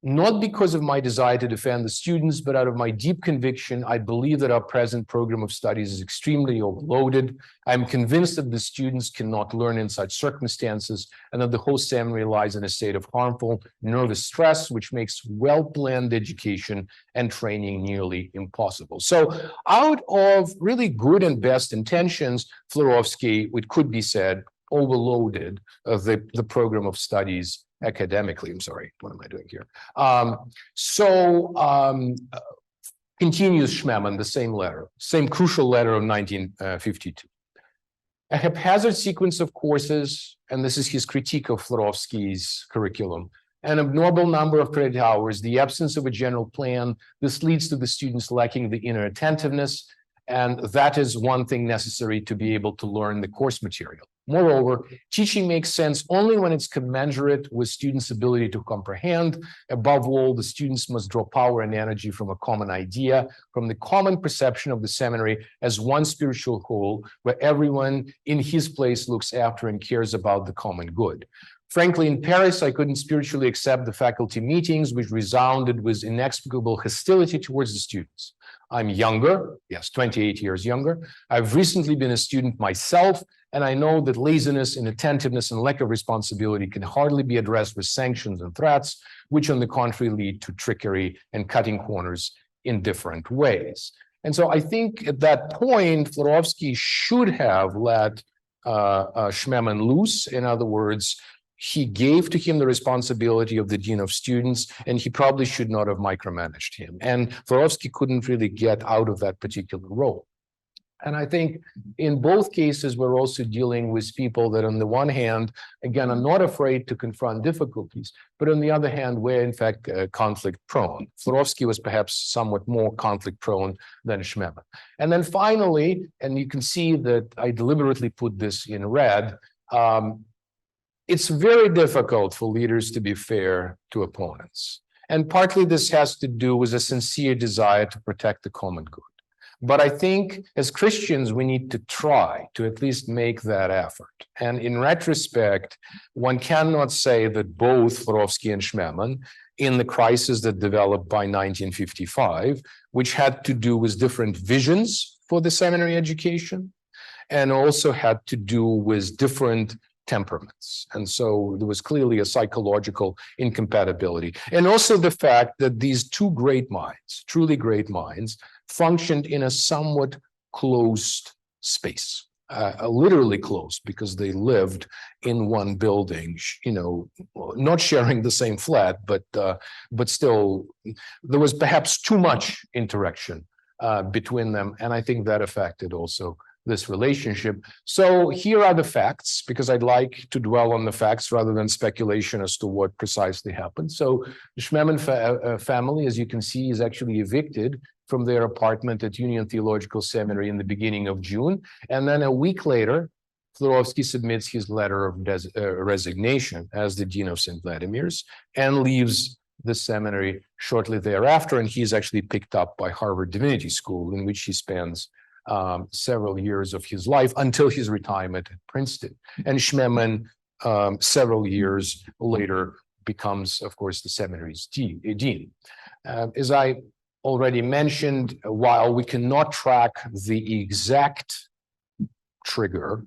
not because of my desire to defend the students, but out of my deep conviction, I believe that our present program of studies is extremely overloaded. I'm convinced that the students cannot learn in such circumstances, and that the whole seminary lies in a state of harmful nervous stress, which makes well-planned education and training nearly impossible. So out of really good and best intentions, Florovsky, it could be said, overloaded the program of studies academically. I'm sorry, what am I doing here? Continues Schmemann, the same letter, same crucial letter of 1952. A haphazard sequence of courses, and this is his critique of Florovsky's curriculum, an abnormal number of credit hours, the absence of a general plan, this leads to the students lacking the inner attentiveness, and that is one thing necessary to be able to learn the course material. Moreover, teaching makes sense only when it's commensurate with students' ability to comprehend. Above all, the students must draw power and energy from a common idea, from the common perception of the seminary as one spiritual whole, where everyone in his place looks after and cares about the common good. Frankly, in Paris, I couldn't spiritually accept the faculty meetings, which resounded with inexplicable hostility towards the students. I'm younger, yes, 28 years younger. I've recently been a student myself, and I know that laziness, inattentiveness, and lack of responsibility can hardly be addressed with sanctions and threats, which on the contrary lead to trickery and cutting corners in different ways. And so I think at that point, Florovsky should have let Schmemann loose. In other words, he gave to him the responsibility of the dean of students, and he probably should not have micromanaged him. And Florovsky couldn't really get out of that particular role. And I think in both cases, we're also dealing with people that on the one hand, again, are not afraid to confront difficulties, but on the other hand, we're in fact conflict prone. Florovsky was perhaps somewhat more conflict prone than Schmemann. And then finally, and you can see that I deliberately put this in red, it's very difficult for leaders to be fair to opponents. And partly this has to do with a sincere desire to protect the common good. But I think as Christians, we need to try to at least make that effort. And in retrospect, one cannot say that both Florovsky and Schmemann, in the crisis that developed by 1955, which had to do with different visions for the seminary education, and also had to do with different temperaments. And so there was clearly a psychological incompatibility. And also the fact that these two great minds, truly great minds, functioned in a somewhat closed space, literally closed, because they lived in one building, you know, not sharing the same flat, but still there was perhaps too much interaction between them. And I think that affected also this relationship. So here are the facts, because I'd like to dwell on the facts rather than speculation as to what precisely happened. So the Schmemann family, as you can see, is actually evicted from their apartment at Union Theological Seminary in the beginning of June. And then a week later, Florovsky submits his letter of resignation as the Dean of St Vladimir's and leaves the seminary shortly thereafter. And he's actually picked up by Harvard Divinity School, in which he spends several years of his life until his retirement at Princeton. And Schmemann several years later becomes, of course, the seminary's dean. As I already mentioned, while we cannot track the exact trigger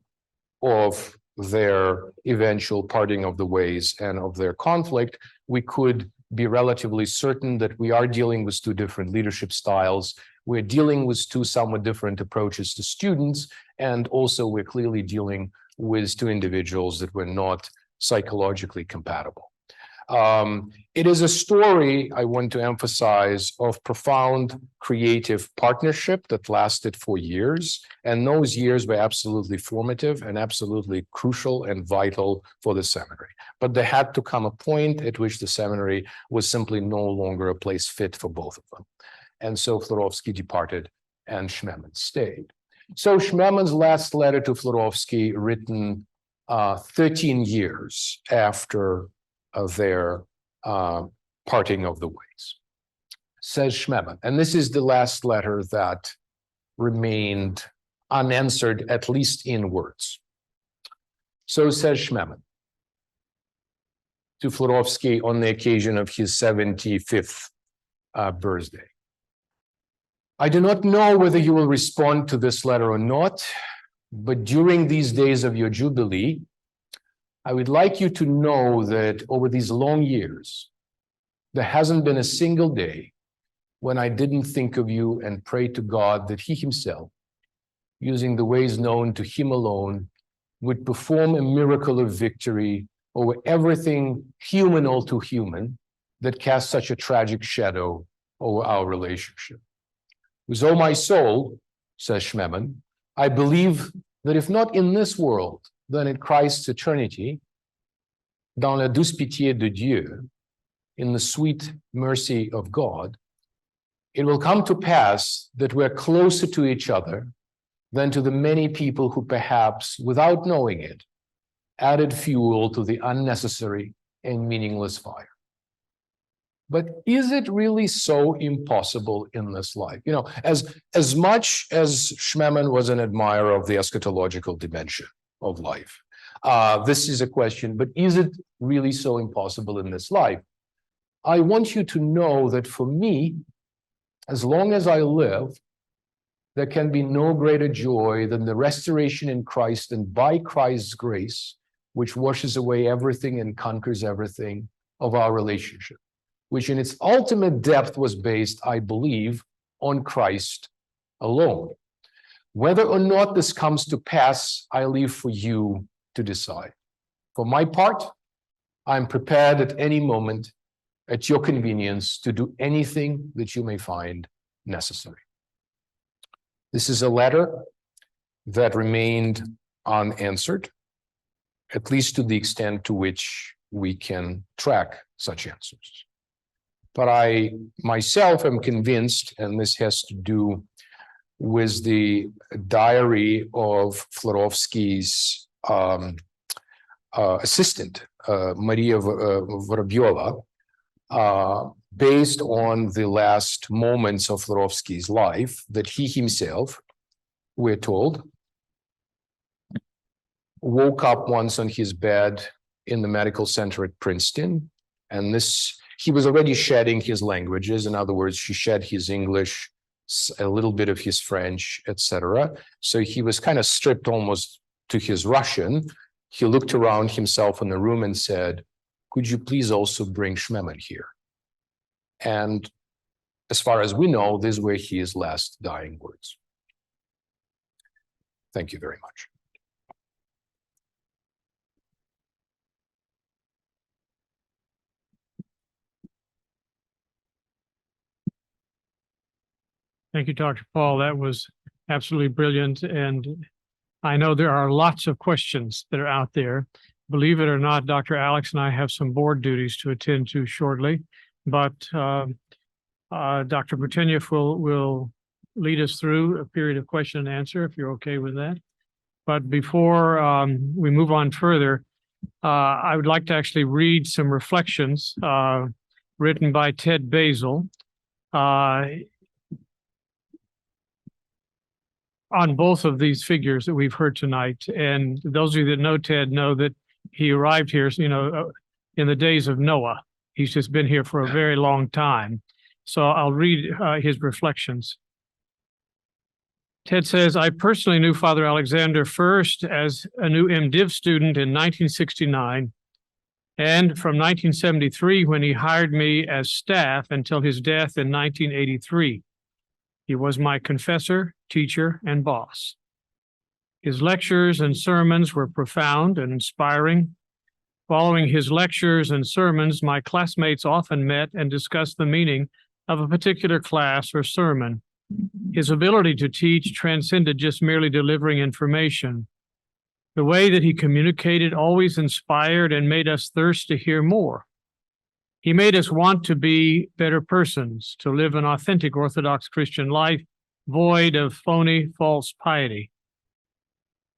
of their eventual parting of the ways and of their conflict, we could be relatively certain that we are dealing with two different leadership styles. We're dealing with two somewhat different approaches to students, and also we're clearly dealing with two individuals that were not psychologically compatible. It is a story, I want to emphasize, of profound creative partnership that lasted for years. And those years were absolutely formative and absolutely crucial and vital for the seminary. But there had to come a point at which the seminary was simply no longer a place fit for both of them. And so Florovsky departed and Schmemann stayed. So Schmemann's last letter to Florovsky, written 13 years after their parting of the ways, says Schmemann, and this is the last letter that remained unanswered, at least in words. So says Schmemann to Florovsky on the occasion of his 75th birthday. I do not know whether you will respond to this letter or not, but during these days of your jubilee, I would like you to know that over these long years, there hasn't been a single day when I didn't think of you and pray to God that He Himself, using the ways known to Him alone, would perform a miracle of victory over everything human or to human that casts such a tragic shadow over our relationship. With all my soul, says Schmemann, I believe that if not in this world, then in Christ's eternity, dans la douce pitié de Dieu, in the sweet mercy of God, it will come to pass that we're closer to each other than to the many people who perhaps, without knowing it, added fuel to the unnecessary and meaningless fire. But is it really so impossible in this life? You know, as much as Schmemann was an admirer of the eschatological dimension of life, this is a question, but is it really so impossible in this life? I want you to know that for me, as long as I live, there can be no greater joy than the restoration in Christ and by Christ's grace, which washes away everything and conquers everything of our relationship, which in its ultimate depth was based, I believe, on Christ alone. Whether or not this comes to pass, I leave for you to decide. For my part, I'm prepared at any moment, at your convenience, to do anything that you may find necessary. This is a letter that remained unanswered, at least to the extent to which we can track such answers. But I myself am convinced, and this has to do with the diary of Florovsky's assistant, Maria Vorobyova, based on the last moments of Florovsky's life, that he himself, we're told, woke up once on his bed in the medical center at Princeton, and he was already shedding his languages. In other words, he shed his English, a little bit of his French, etc. So he was kind of stripped almost to his Russian. He looked around himself in the room and said, could you please also bring Schmemann here? And as far as we know, these were his last dying words. Thank you very much. Thank you, Dr. Paul. That was absolutely brilliant. And I know there are lots of questions that are out there. Believe it or not, Dr. Alex and I have some board duties to attend to shortly, but Dr. Buteniev will lead us through a period of question and answer, if you're okay with that. But before we move on further, I would like to actually read some reflections written by Ted Basil on both of these figures that we've heard tonight. And those of you that know Ted know that he arrived here, in the days of Noah. He's just been here for a very long time. So I'll read his reflections. Ted says, I personally knew Father Alexander first as a new MDiv student in 1969, and from 1973 when he hired me as staff until his death in 1983. He was my confessor, teacher, and boss. His lectures and sermons were profound and inspiring. Following his lectures and sermons, my classmates often met and discussed the meaning of a particular class or sermon. His ability to teach transcended just merely delivering information. The way that he communicated always inspired and made us thirst to hear more. He made us want to be better persons, to live an authentic Orthodox Christian life, void of phony, false piety.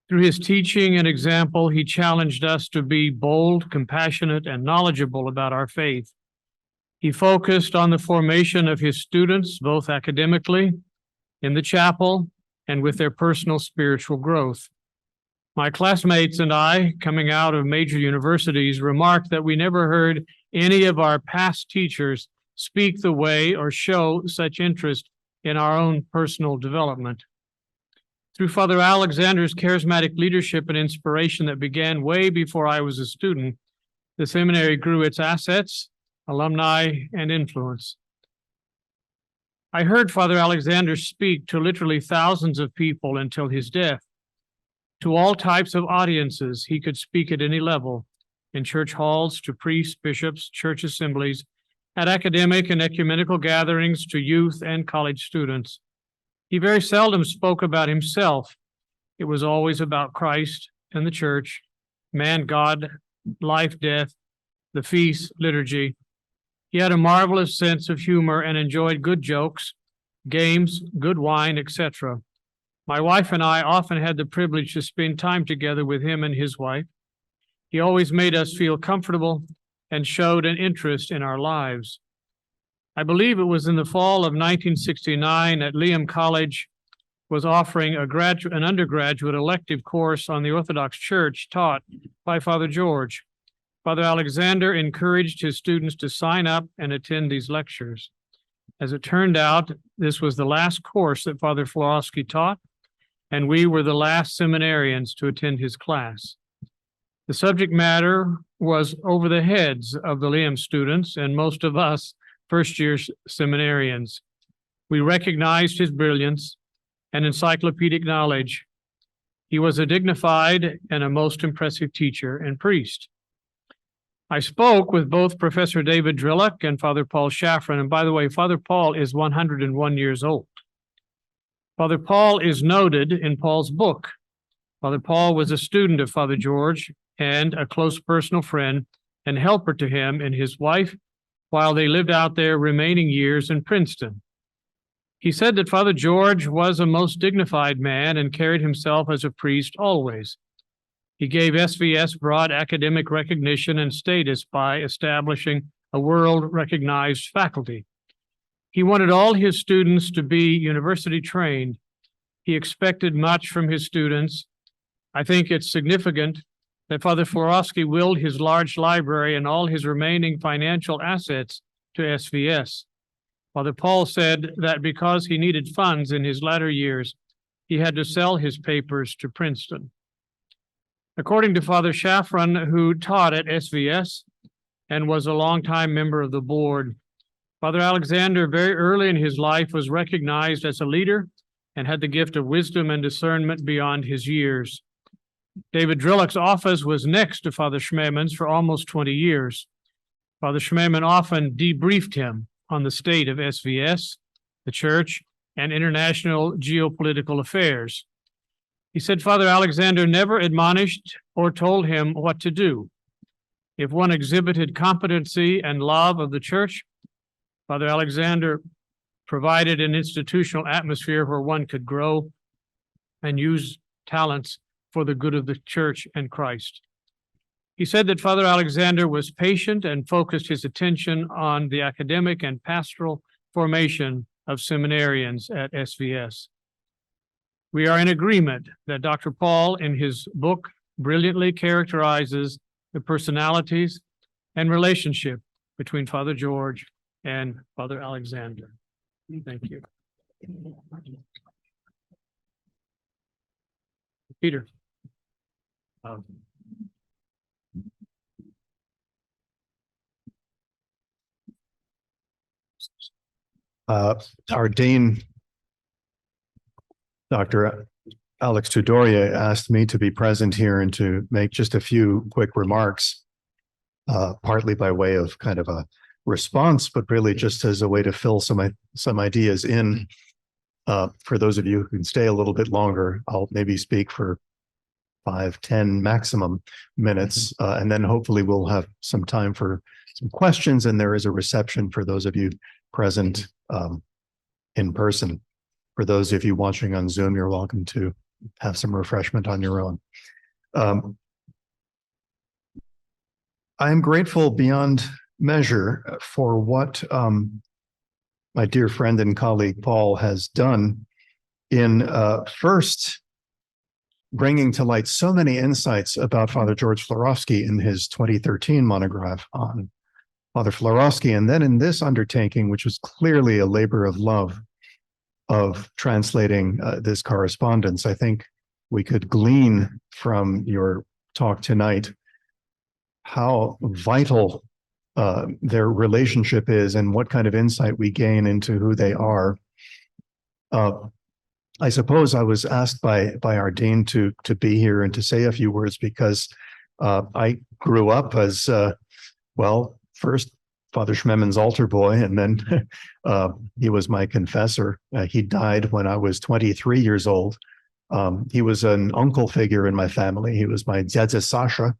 Through his teaching and example, he challenged us to be bold, compassionate, and knowledgeable about our faith. He focused on the formation of his students, both academically, in the chapel, and with their personal spiritual growth. My classmates and I, coming out of major universities, remarked that we never heard any of our past teachers speak the way or show such interest in our own personal development. Through Father Alexander's charismatic leadership and inspiration that began way before I was a student, the seminary grew its assets, alumni, and influence. I heard Father Alexander speak to literally thousands of people until his death. To all types of audiences, he could speak at any level, in church halls, to priests, bishops, church assemblies, at academic and ecumenical gatherings, to youth and college students. He very seldom spoke about himself. It was always about Christ and the church, man, God, life, death, the feast, liturgy. He had a marvelous sense of humor and enjoyed good jokes, games, good wine, etc. My wife and I often had the privilege to spend time together with him and his wife. He always made us feel comfortable and showed an interest in our lives. I believe it was in the fall of 1969 that Liam College was offering an undergraduate elective course on the Orthodox Church taught by Father George. Father Alexander encouraged his students to sign up and attend these lectures. As it turned out, this was the last course that Father Florovsky taught, and we were the last seminarians to attend his class. The subject matter was over the heads of the Liam students and most of us first-year seminarians. We recognized his brilliance and encyclopedic knowledge. He was a dignified and a most impressive teacher and priest. I spoke with both Professor David Drillick and Father Paul Shafran, and by the way, Father Paul is 101 years old. Father Paul is noted in Paul's book. Father Paul was a student of Father George and a close personal friend and helper to him and his wife while they lived out their remaining years in Princeton. He said that Father George was a most dignified man and carried himself as a priest always. He gave SVS broad academic recognition and status by establishing a world-recognized faculty. He wanted all his students to be university trained. He expected much from his students. I think it's significant that Father Florovsky willed his large library and all his remaining financial assets to SVS. Father Paul said that because he needed funds in his latter years, he had to sell his papers to Princeton. According to Father Shafran, who taught at SVS and was a longtime member of the board, Father Alexander very early in his life was recognized as a leader and had the gift of wisdom and discernment beyond his years. David Drillick's office was next to Father Schmemann's for almost 20 years. Father Schmemann often debriefed him on the state of SVS, the church, and international geopolitical affairs. He said Father Alexander never admonished or told him what to do. If one exhibited competency and love of the church, Father Alexander provided an institutional atmosphere where one could grow and use talents for the good of the church and Christ. He said that Father Alexander was patient and focused his attention on the academic and pastoral formation of seminarians at SVS. We are in agreement that Dr. Paul, in his book, brilliantly characterizes the personalities and relationship between Father George and Father Alexander. Thank you. Peter. Our Dean, Dr. Alex Tudoria, asked me to be present here and to make just a few quick remarks, partly by way of kind of a response, but really just as a way to fill some ideas in. For those of you who can stay a little bit longer, I'll maybe speak for 5-10 maximum minutes, and then hopefully we'll have some time for some questions, and there is a reception for those of you present in person. For those of you watching on Zoom, you're welcome to have some refreshment on your own. I am grateful beyond measure for what my dear friend and colleague Paul has done in first bringing to light so many insights about Father George Florovsky in his 2013 monograph on Father Florovsky, and then in this undertaking, which was clearly a labor of love, of translating this correspondence. I think we could glean from your talk tonight how vital their relationship is and what kind of insight we gain into who they are. I suppose I was asked by our dean to be here and to say a few words because I grew up as, well, first Father Schmemann's altar boy, and then he was my confessor. He died when I was 23 years old. He was an uncle figure in my family. He was my Dziadze Sasha,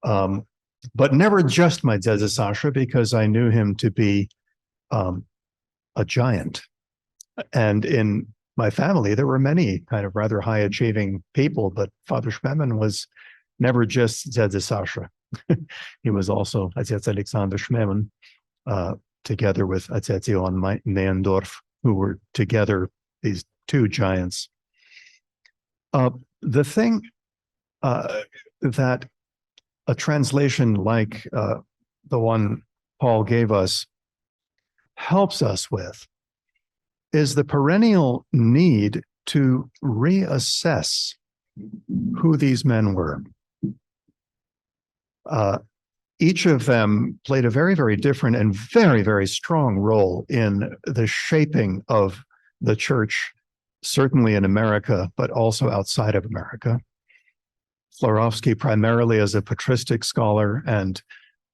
but never just my Dziadze Sasha, because I knew him to be a giant. And in my family, there were many kind of rather high-achieving people, but Father Schmemann was never just Dziadze Sasha. He was also Dziadze Alexander Schmemann, together with Dziadze Johann Meyendorf, who were together these two giants. The thing that a translation like the one Paul gave us helps us with is the perennial need to reassess who these men were. Each of them played a very, very different and very, very strong role in the shaping of the church, certainly in America, but also outside of America. Florovsky primarily as a patristic scholar and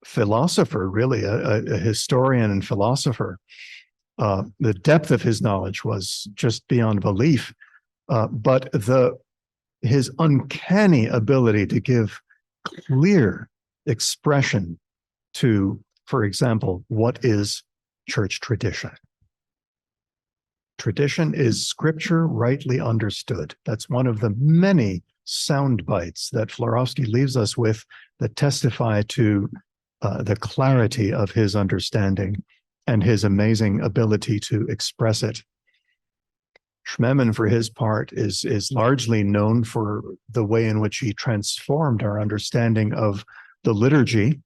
philosopher, really a historian and philosopher. The depth of his knowledge was just beyond belief, but his uncanny ability to give clear expression to, for example, what is church tradition? Tradition is scripture rightly understood. That's one of the many sound bites that Florovsky leaves us with that testify to the clarity of his understanding and his amazing ability to express it. Schmemann, for his part, is largely known for the way in which he transformed our understanding of the liturgy,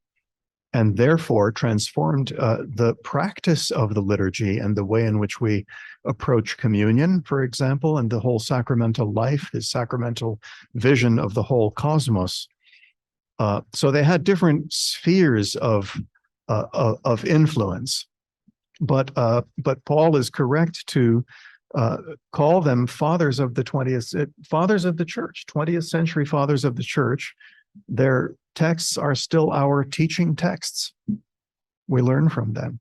and therefore transformed the practice of the liturgy and the way in which we approach communion, for example, and the whole sacramental life, his sacramental vision of the whole cosmos. So they had different spheres of influence, but Paul is correct to call them fathers of the 20th, fathers of the church, 20th century fathers of the church. Their texts are still our teaching texts. We learn from them.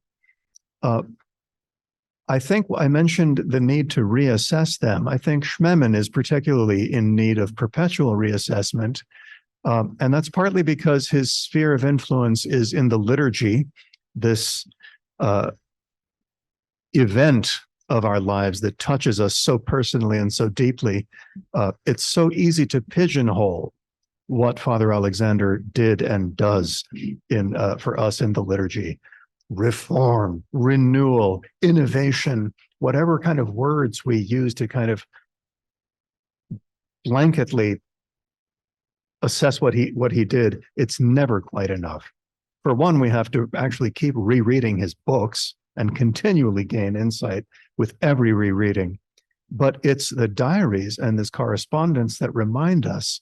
I think I mentioned the need to reassess them. I think Schmemann is particularly in need of perpetual reassessment. And that's partly because his sphere of influence is in the liturgy, this event of our lives that touches us so personally and so deeply. It's so easy to pigeonhole what Father Alexander did and does for us in the liturgy. Reform, renewal, innovation, whatever kind of words we use to kind of blanketly assess what he did, it's never quite enough. For one, we have to actually keep rereading his books and continually gain insight with every rereading. But it's the diaries and this correspondence that remind us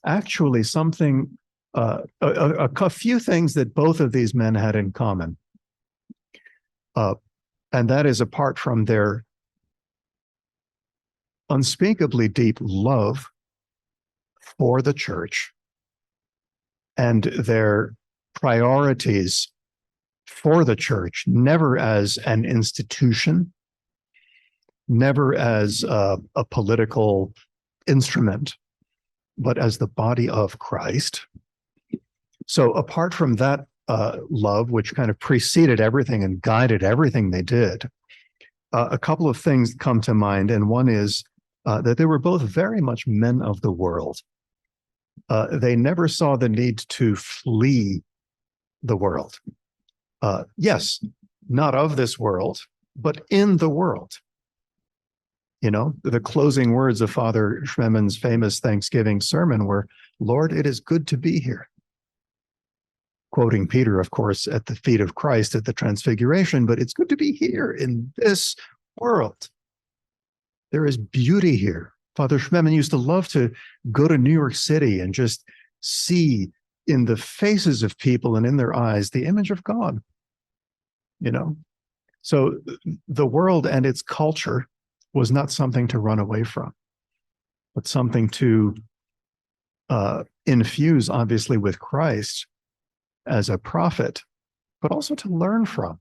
actually something, a few things that both of these men had in common. And that is, apart from their unspeakably deep love for the church and their priorities for the church, never as an institution, never as a political instrument, but as the body of Christ. So apart from that love, which kind of preceded everything and guided everything they did, a couple of things come to mind. And one is that they were both very much men of the world. They never saw the need to flee the world. Yes, not of this world, but in the world. You know, the closing words of Father Schmemann's famous Thanksgiving sermon were, "Lord, it is good to be here." Quoting Peter, of course, at the feet of Christ at the Transfiguration, but it's good to be here in this world. There is beauty here. Father Schmemann used to love to go to New York City and just see in the faces of people and in their eyes the image of God. You know, so the world and its culture was not something to run away from, but something to infuse, obviously, with Christ as a prophet, but also to learn from.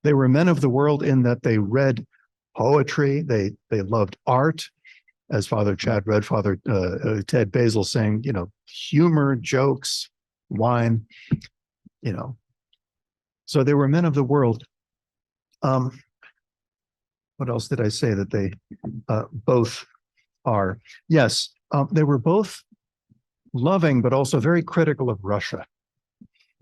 They were men of the world in that they read poetry, they loved art, as Father Chad read Father Ted Basil saying, you know, humor, jokes, wine, you know. So they were men of the world. What else did I say that they both are? Yes, they were both loving, but also very critical of Russia.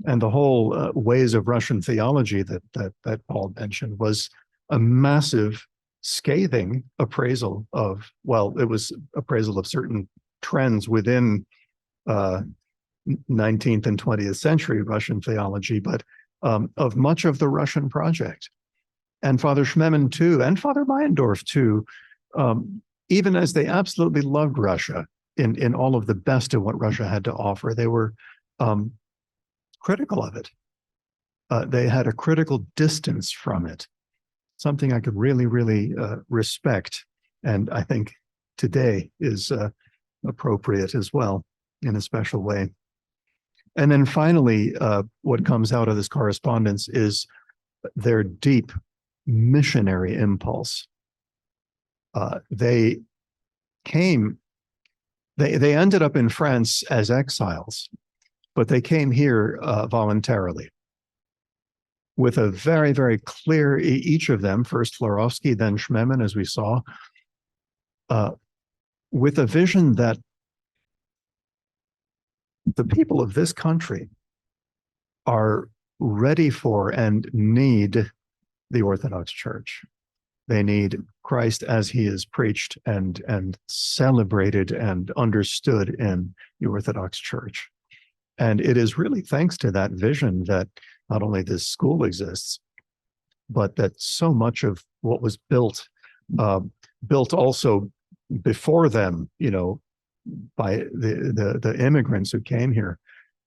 And the whole ways of Russian theology that Paul mentioned was a massive, scathing appraisal of, well, it was appraisal of certain trends within 19th and 20th century Russian theology, but of much of the Russian project. And Father Schmemann too, and Father Meyendorff too, even as they absolutely loved Russia in all of the best of what Russia had to offer, they were critical of it. They had a critical distance from it, something I could really, really respect. And I think today is appropriate as well in a special way. And then finally, what comes out of this correspondence is their deep missionary impulse. They ended up in France as exiles, but they came here voluntarily with a very, very clear, each of them, first Florovsky, then Schmemann, as we saw, with a vision that the people of this country are ready for and need the Orthodox Church. They need Christ as he is preached and celebrated and understood in the Orthodox Church. And it is really thanks to that vision that not only this school exists, but that so much of what was built also before them, you know, by the immigrants who came here.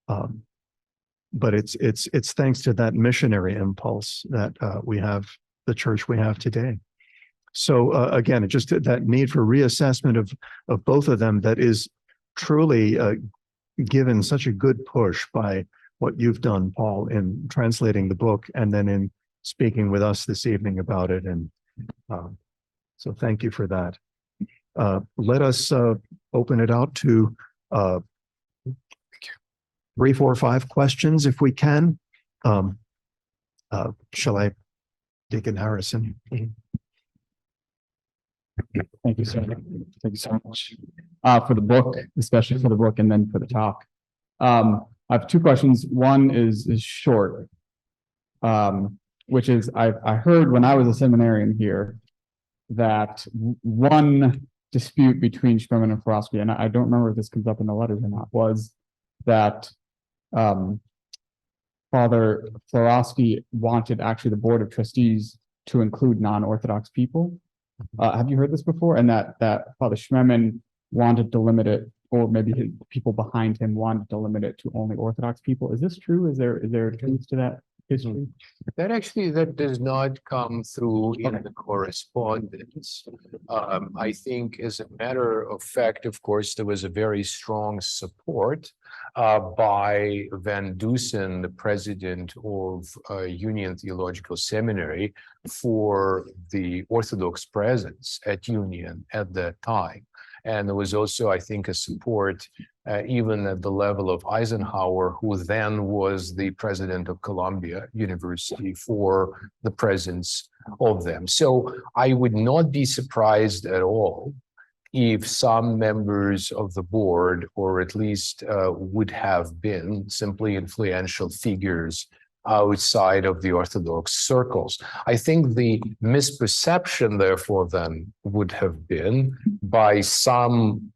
But it's thanks to that missionary impulse that we have the church we have today. So again, just that need for reassessment of both of them that is truly given such a good push by what you've done, Paul, in translating the book and then in speaking with us this evening about it. And so thank you for that. Let us open it out to 3, 4, 5 questions if we can. Shall I, Deacon Harrison? Thank you, sir. Thank you so much for the book, especially for the book, and then for the talk. I have 2 questions. One is short, which is I heard when I was a seminarian here that one dispute between Schmemann and Florovsky, and I don't remember if this comes up in the letters or not, was that Father Florovsky wanted actually the Board of Trustees to include non-Orthodox people. Have you heard this before? And that Father Schmemann wanted to limit it, or maybe his people behind him wanted to limit it to only Orthodox people. Is this true? Is there a truth to that history? That does not come through in the correspondence. I think as a matter of fact, of course, there was a very strong support by Van Dusen, the president of Union Theological Seminary, for the Orthodox presence at Union at that time. And there was also, I think, a support even at the level of Eisenhower, who then was the president of Columbia University, for the presence of them. So I would not be surprised at all if some members of the board, or at least would have been simply influential figures outside of the Orthodox circles. I think the misperception, therefore, then would have been by some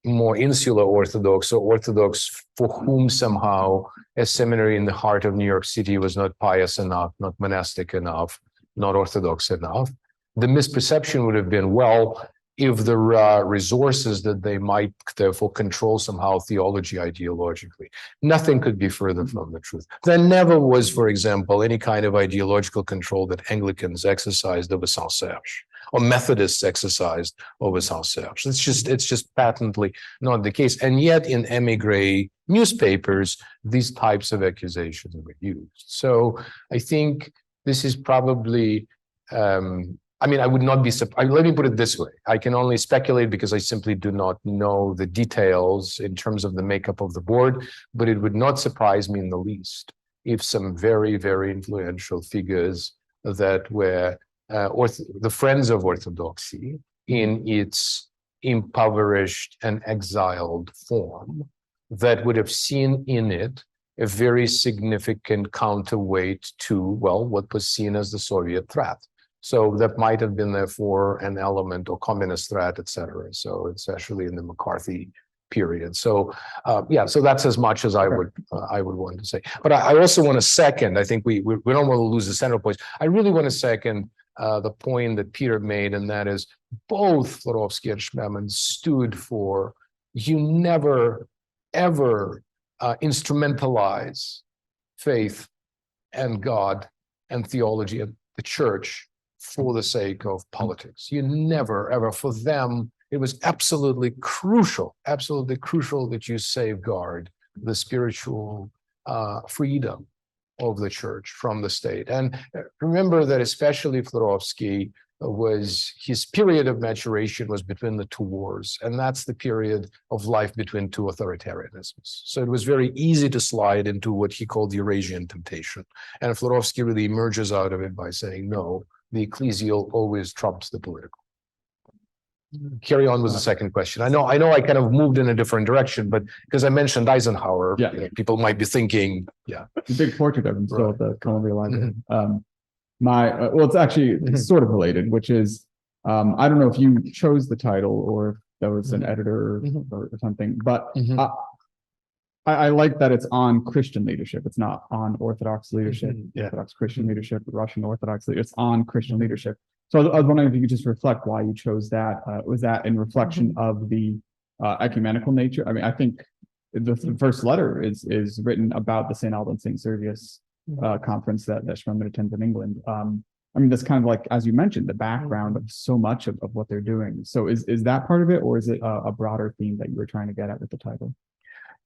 more insular Orthodox, or Orthodox for whom somehow a seminary in the heart of New York City was not pious enough, not monastic enough, not Orthodox enough. The misperception would have been, well, if there are resources that they might therefore control somehow theology ideologically. Nothing could be further from the truth. There never was, for example, any kind of ideological control that Anglicans exercised over St Sergius, or Methodists exercised over St Sergius. It's just patently not the case. And yet in emigre newspapers, these types of accusations were used. So I think this is probably, I would not be surprised. Let me put it this way. I can only speculate because I simply do not know the details in terms of the makeup of the board, but it would not surprise me in the least if some very, very influential figures that were the friends of Orthodoxy in its impoverished and exiled form, that would have seen in it a very significant counterweight to, well, what was seen as the Soviet threat. So that might have been therefore an element or communist threat, et cetera. So it's actually in the McCarthy period. So so that's as much as I would want to say. But I also want to second, I think we don't want to lose the central point. I really want to second the point that Peter made, and that is both Florovsky and Schmemann stood for, you never, ever instrumentalize faith and God and theology and the church for the sake of politics. You never, ever, for them, it was absolutely crucial that you safeguard the spiritual freedom of the church from the state. And remember that especially Florovsky his period of maturation was between the two wars, and that's the period of life between two authoritarianisms. So it was very easy to slide into what he called the Eurasian temptation. And Florovsky really emerges out of it by saying, no, the ecclesial always trumps the political. Carry on with the second question. I know I kind of moved in a different direction, but because I mentioned Eisenhower, people might be thinking, a big portrait of him still at the Columbia Library. It's actually sort of related, which is, I don't know if you chose the title or if there was an editor or something, but I like that it's on Christian leadership. It's not on Orthodox leadership, Orthodox Christian leadership, Russian Orthodox leadership. It's on Christian leadership. So I was wondering if you could just reflect why you chose that. Was that in reflection of the ecumenical nature? I mean, I think the first letter is written about the St. Albans, St. Sergius conference that Schmemann attends in England. I mean, that's kind of like, as you mentioned, the background of so much of what they're doing. So is that part of it, or is it a broader theme that you were trying to get at with the title?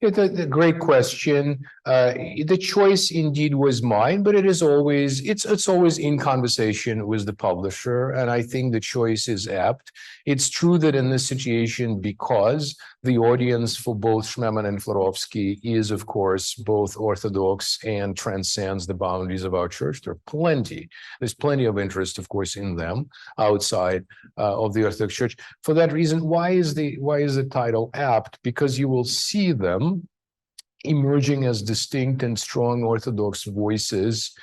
It's a great question. The choice indeed was mine, but it's always in conversation with the publisher, and I think the choice is apt. It's true that in this situation, because the audience for both Schmemann and Florovsky is, of course, both Orthodox and transcends the boundaries of our church, there's plenty of interest, of course, in them outside of the Orthodox Church. For that reason, why is the title apt? Because you will see them emerging as distinct and strong Orthodox voices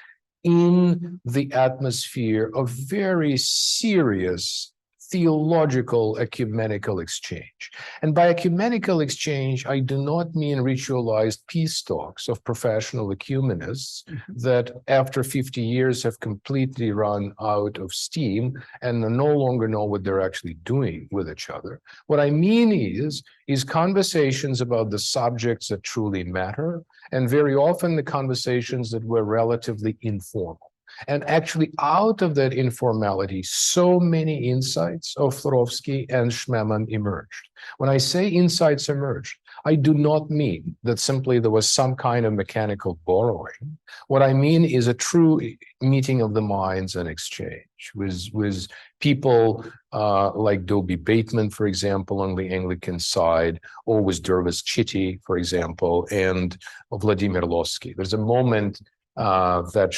in the atmosphere of very serious theological ecumenical exchange. And by ecumenical exchange, I do not mean ritualized peace talks of professional ecumenists that after 50 years have completely run out of steam and no longer know what they're actually doing with each other. What I mean is conversations about the subjects that truly matter, and very often the conversations that were relatively informal. And actually, out of that informality, so many insights of Florovsky and Schmemann emerged. When I say insights emerged, I do not mean that simply there was some kind of mechanical borrowing. What I mean is a true meeting of the minds and exchange with people like Dobie Bateman, for example, on the Anglican side, or with Dervis Chitty, for example, and Vladimir Losky. There's a moment that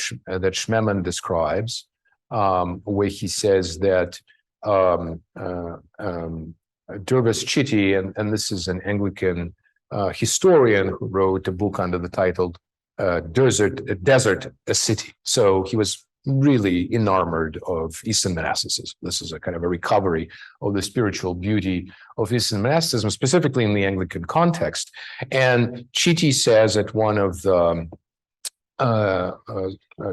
Schmemann describes, where he says that Dervis Chitty, and this is an Anglican historian who wrote a book under the title Desert, a City. So he was really enamored of Eastern monasticism. This is a kind of a recovery of the spiritual beauty of Eastern monasticism, specifically in the Anglican context. And Chitty says at one of the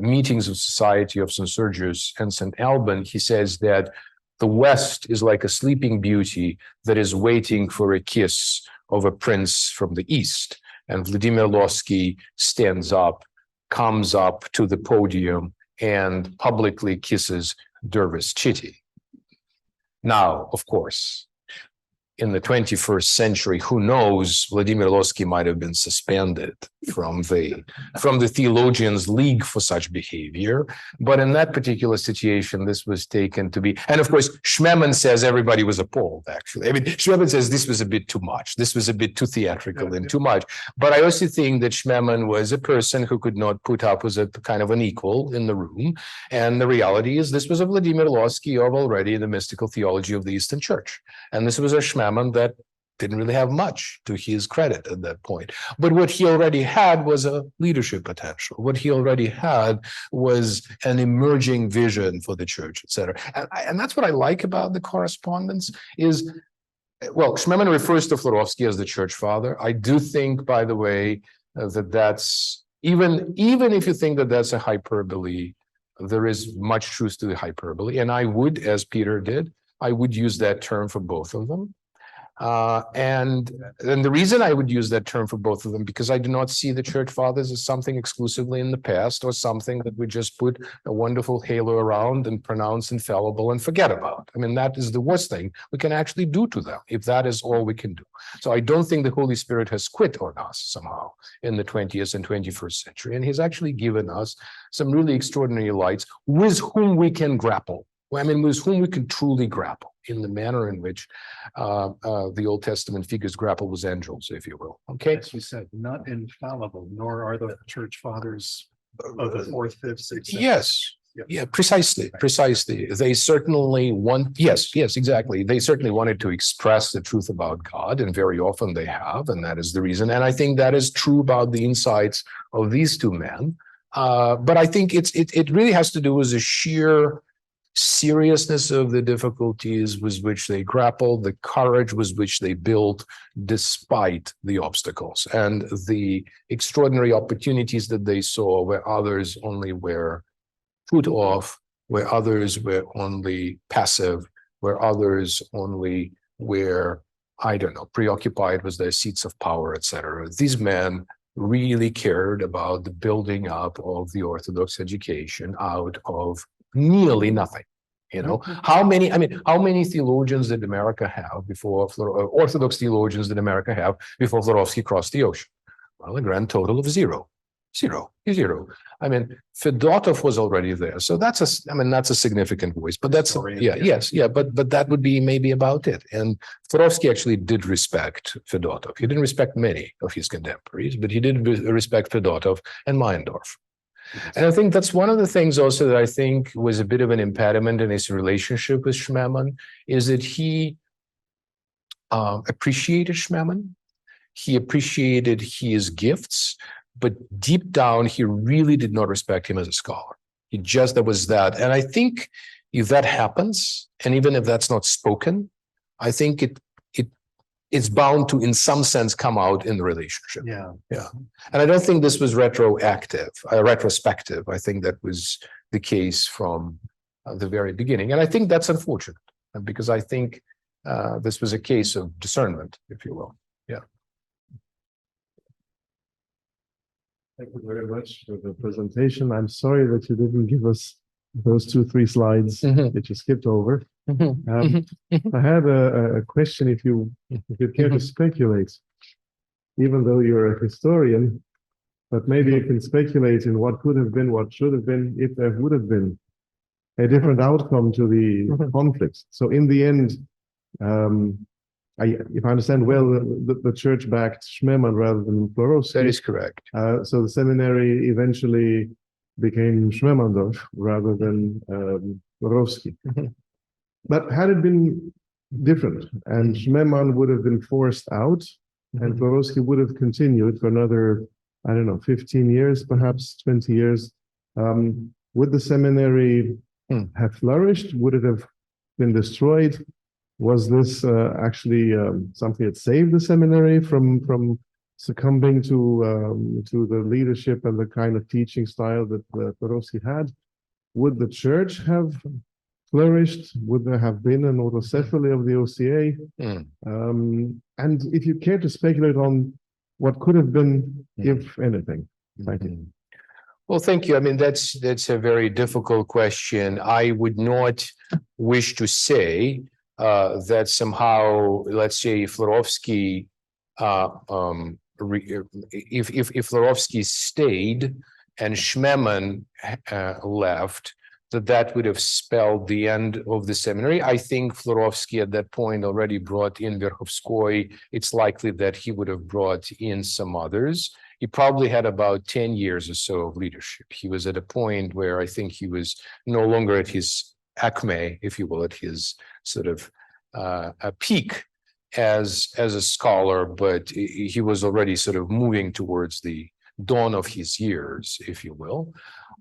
meetings of Society of St Sergius and St Alban, he says that the West is like a sleeping beauty that is waiting for a kiss of a prince from the East. And Vladimir Losky stands up, comes up to the podium, and publicly kisses Dervis Chitty. Now, of course, in the 21st century, who knows, Vladimir Losky might have been suspended from the Theologians' League for such behavior. But in that particular situation, this was taken to be, and of course, Schmemann says everybody was appalled, actually. I mean, Schmemann says this was a bit too much. This was a bit too theatrical and too much. But I also think that Schmemann was a person who could not put up with a kind of an equal in the room. And the reality is this was a Vladimir Losky of already the mystical theology of the Eastern Church. And this was a Schmemann that didn't really have much to his credit at that point. But what he already had was a leadership potential. What he already had was an emerging vision for the church, et cetera. And that's what I like about the correspondence is, well, Schmemann refers to Florovsky as the church father. I do think, by the way, that that's, even if you think that that's a hyperbole, there is much truth to the hyperbole. And I would, as Peter did, I would use that term for both of them. And the reason I would use that term for both of them, because I do not see the church fathers as something exclusively in the past or something that we just put a wonderful halo around and pronounce infallible and forget about. I mean, that is the worst thing we can actually do to them, if that is all we can do. So I don't think the Holy Spirit has quit on us somehow in the 20th and 21st century. And he's actually given us some really extraordinary lights with whom we can grapple. I mean, with whom we can truly grapple in the manner in which the Old Testament figures grapple with angels, if you will. Okay. As we said, not infallible, nor are the church fathers of the fourth, fifth, sixth. Yes. Yeah, precisely. They certainly want, yes, exactly. They certainly wanted to express the truth about God, and very often they have, and that is the reason. And I think that is true about the insights of these two men. But I think it really has to do with the sheer seriousness of the difficulties with which they grappled, the courage with which they built despite the obstacles, and the extraordinary opportunities that they saw where others only were put off, where others were only passive, where others only were, I don't know, preoccupied with their seats of power, etc. These men really cared about the building up of the Orthodox education out of nearly nothing. You know, how many theologians did America have before, Orthodox theologians did America have before Florovsky crossed the ocean? Well, a grand total of zero. I mean, Fedotov was already there. So that's a significant voice, but that's, but that would be maybe about it. And Florovsky actually did respect Fedotov. He didn't respect many of his contemporaries, but he did respect Fedotov and Meyendorff. And I think that's one of the things also that I think was a bit of an impediment in his relationship with Schmemann, is that he appreciated Schmemann. He appreciated his gifts, but deep down, he really did not respect him as a scholar. There was that. And I think if that happens, and even if that's not spoken, I think it's bound to, in some sense, come out in the relationship. Yeah. And I don't think this was retrospective. I think that was the case from the very beginning. And I think that's unfortunate because I think this was a case of discernment, if you will. Thank you very much for the presentation. I'm sorry that you didn't give us those 2-3 slides that you skipped over. I had a question, if you care to speculate, even though you're a historian, but maybe you can speculate in what could have been, what should have been, if there would have been a different outcome to the conflict. So in the end, if I understand well, the church backed Schmemann rather than Florovsky. That is correct. So the seminary eventually became Schmemandov rather than Florovsky. But had it been different, and Schmemann would have been forced out, and Florovsky would have continued for another, I don't know, 15 years, perhaps 20 years, would the seminary have flourished? Would it have been destroyed? Was this actually something that saved the seminary from succumbing to the leadership and the kind of teaching style that Florovsky had? Would the church have flourished? Would there have been an autocephaly of the OCA? And if you care to speculate on what could have been, if anything. Thank you. Well, thank you. I mean, that's a very difficult question. I would not wish to say that somehow, let's say, Florovsky, if Florovsky stayed and Schmemann left, that would have spelled the end of the seminary. I think Florovsky at that point already brought in Verkhovskoy. It's likely that he would have brought in some others. He probably had about 10 years or so of leadership. He was at a point where I think he was no longer at his acme, if you will, at his sort of a peak as a scholar, but he was already sort of moving towards the dawn of his years, if you will.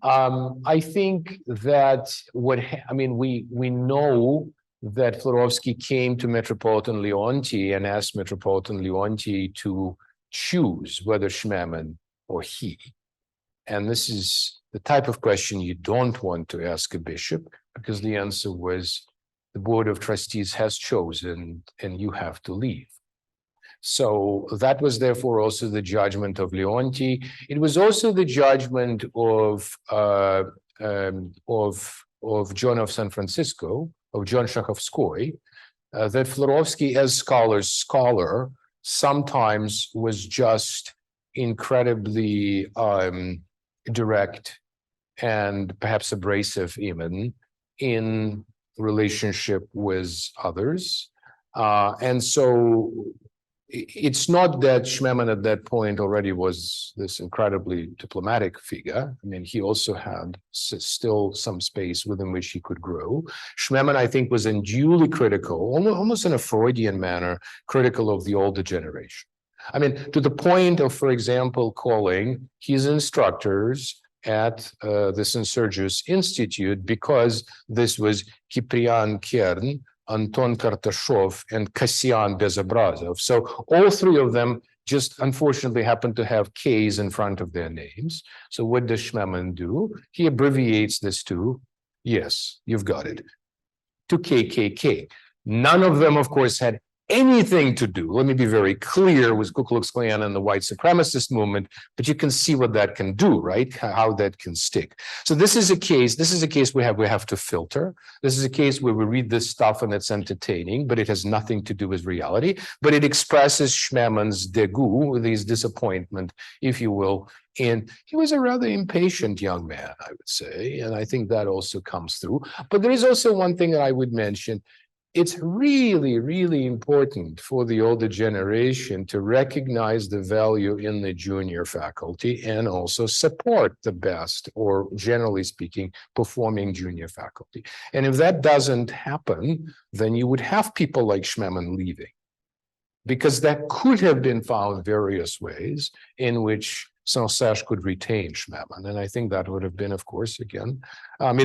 I think that we know that Florovsky came to Metropolitan Leonti and asked Metropolitan Leonti to choose whether Schmemann or he. And this is the type of question you don't want to ask a bishop, because the answer was the Board of Trustees has chosen and you have to leave. So that was therefore also the judgment of Leonti. It was also the judgment of John of San Francisco, of John Shakhovskoy, that Florovsky, as scholar, sometimes was just incredibly direct and perhaps abrasive even in relationship with others. And so it's not that Schmemann at that point already was this incredibly diplomatic figure. I mean, he also had still some space within which he could grow. Schmemann, I think, was unduly critical, almost in a Freudian manner, critical of the older generation. I mean, to the point of, for example, calling his instructors at the St Sergius Institute, because this was Kiprian Kern, Anton Kartashov, and Kassian Bezobrazov. So all three of them just unfortunately happen to have K's in front of their names. So what does Schmemann do? He abbreviates this to, yes, you've got it, to KKK. None of them, of course, had anything to do, let me be very clear, with Ku Klux Klan and the white supremacist movement, but you can see what that can do, right? How that can stick. So this is a case we have to filter. This is a case where we read this stuff and it's entertaining, but it has nothing to do with reality, but it expresses Schmemann's dégoût, his disappointment, if you will. And he was a rather impatient young man, I would say, and I think that also comes through. But there is also one thing that I would mention. It's really, really important for the older generation to recognize the value in the junior faculty and also support the best, or generally speaking, performing junior faculty. And if that doesn't happen, then you would have people like Schmemann leaving. because that could have been found various ways in which St Serge could retain Schmemann. And I think that would have been, of course, again,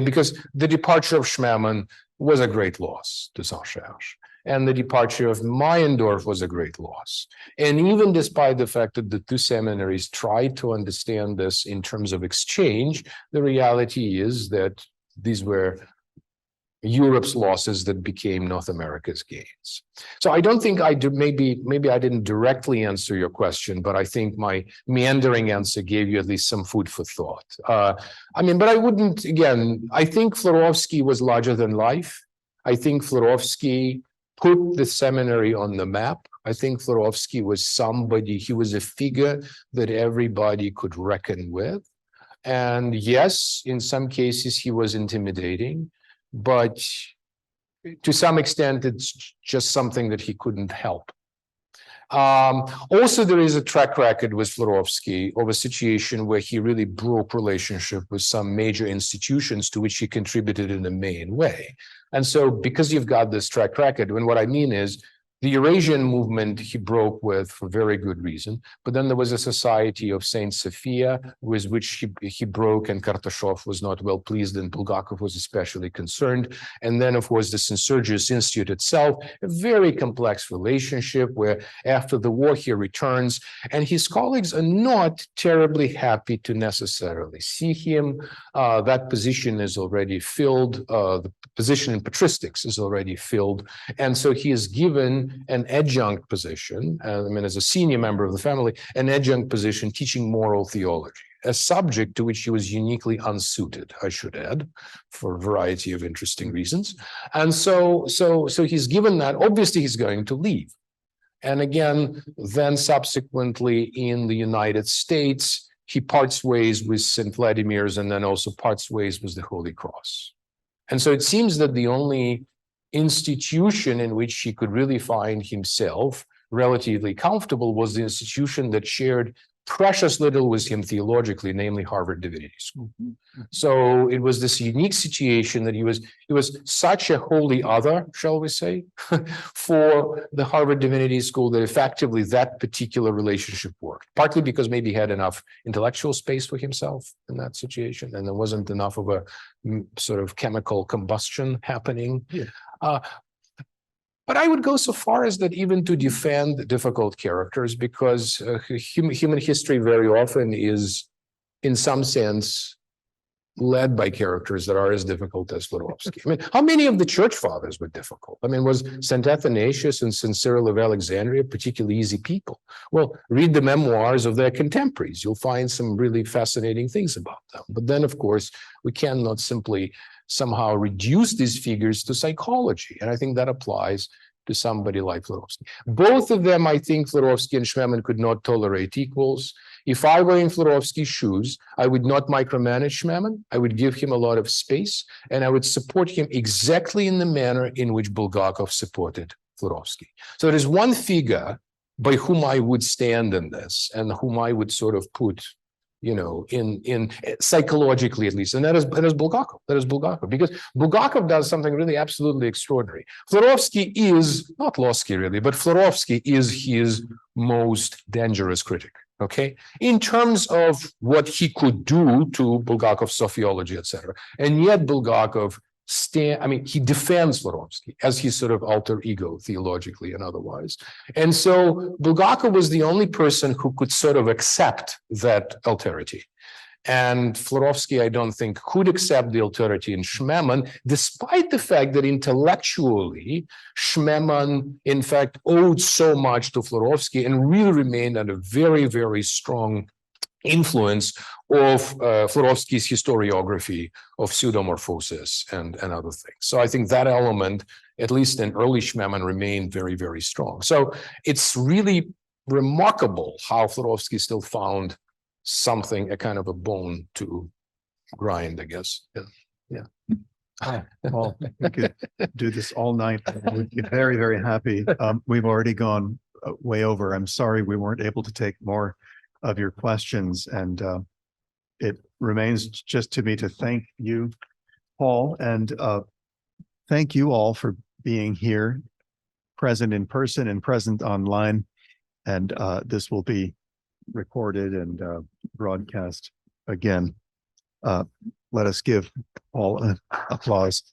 because the departure of Schmemann was a great loss to St Serge. And the departure of Meyendorff was a great loss. And even despite the fact that the two seminaries tried to understand this in terms of exchange, the reality is that these were Europe's losses that became North America's gains. So I don't think I do, maybe I didn't directly answer your question, but I think my meandering answer gave you at least some food for thought. But I wouldn't, again, I think Florovsky was larger than life. I think Florovsky put the seminary on the map. I think Florovsky was somebody, he was a figure that everybody could reckon with. And yes, in some cases he was intimidating, but to some extent, it's just something that he couldn't help. Also, there is a track record with Florovsky of a situation where he really broke relationship with some major institutions to which he contributed in a main way. And so because you've got this track record, and what I mean is the Eurasian movement he broke with for very good reason, but then there was a society of Saint Sophia with which he broke, and Kartashov was not well pleased, and Bulgakov was especially concerned. And then, of course, the St Sergius Institute itself, a very complex relationship where after the war he returns, and his colleagues are not terribly happy to necessarily see him. That position is already filled. The position in patristics is already filled. And so he is given an adjunct position, as a senior member of the family, an adjunct position teaching moral theology, a subject to which he was uniquely unsuited, I should add, for a variety of interesting reasons. And so he's given that. Obviously, he's going to leave. And again, then subsequently in the United States, he parts ways with St Vladimir's and then also parts ways with the Holy Cross. And so it seems that the only institution in which he could really find himself relatively comfortable was the institution that shared precious little with him theologically, namely Harvard Divinity School. So it was this unique situation that he was such a holy other, shall we say, for the Harvard Divinity School that effectively that particular relationship worked, partly because maybe he had enough intellectual space for himself in that situation, and there wasn't enough of a sort of chemical combustion happening. Yeah. But I would go so far as that even to defend difficult characters, because human history very often is, in some sense, led by characters that are as difficult as Florovsky. How many of the church fathers were difficult? Was St. Athanasius and St. Cyril of Alexandria particularly easy people? Well, read the memoirs of their contemporaries. You'll find some really fascinating things about them. But then, of course, we cannot simply somehow reduce these figures to psychology. And I think that applies to somebody like Florovsky. Both of them, I think Florovsky and Schmemann could not tolerate equals. If I were in Florovsky's shoes, I would not micromanage Schmemann. I would give him a lot of space, and I would support him exactly in the manner in which Bulgakov supported Florovsky. So there's one figure by whom I would stand in this, and whom I would sort of put, in psychologically at least, and that is Bulgakov. That is Bulgakov, because Bulgakov does something really absolutely extraordinary. Florovsky is not Losky really, but Florovsky is his most dangerous critic. Okay, in terms of what he could do to Bulgakov's sociology, etc., and yet Bulgakov he defends Florovsky as his sort of alter ego theologically and otherwise. And so Bulgakov was the only person who could sort of accept that alterity. And Florovsky, I don't think, could accept the alterity in Schmemann, despite the fact that intellectually, Schmemann, in fact, owed so much to Florovsky and really remained under very, very strong influence of Florovsky's historiography of pseudomorphosis and other things. So I think that element, at least in early Schmemann, remained very, very strong. So it's really remarkable how Florovsky still found something, a kind of a bone to grind, I guess. Yeah. Well, we could do this all night. We'd be very, very happy. We've already gone way over. I'm sorry we weren't able to take more of your questions, and it remains just to me to thank you, Paul, and thank you all for being here present in person and present online. And this will be recorded and broadcast again. Let us give Paul an applause.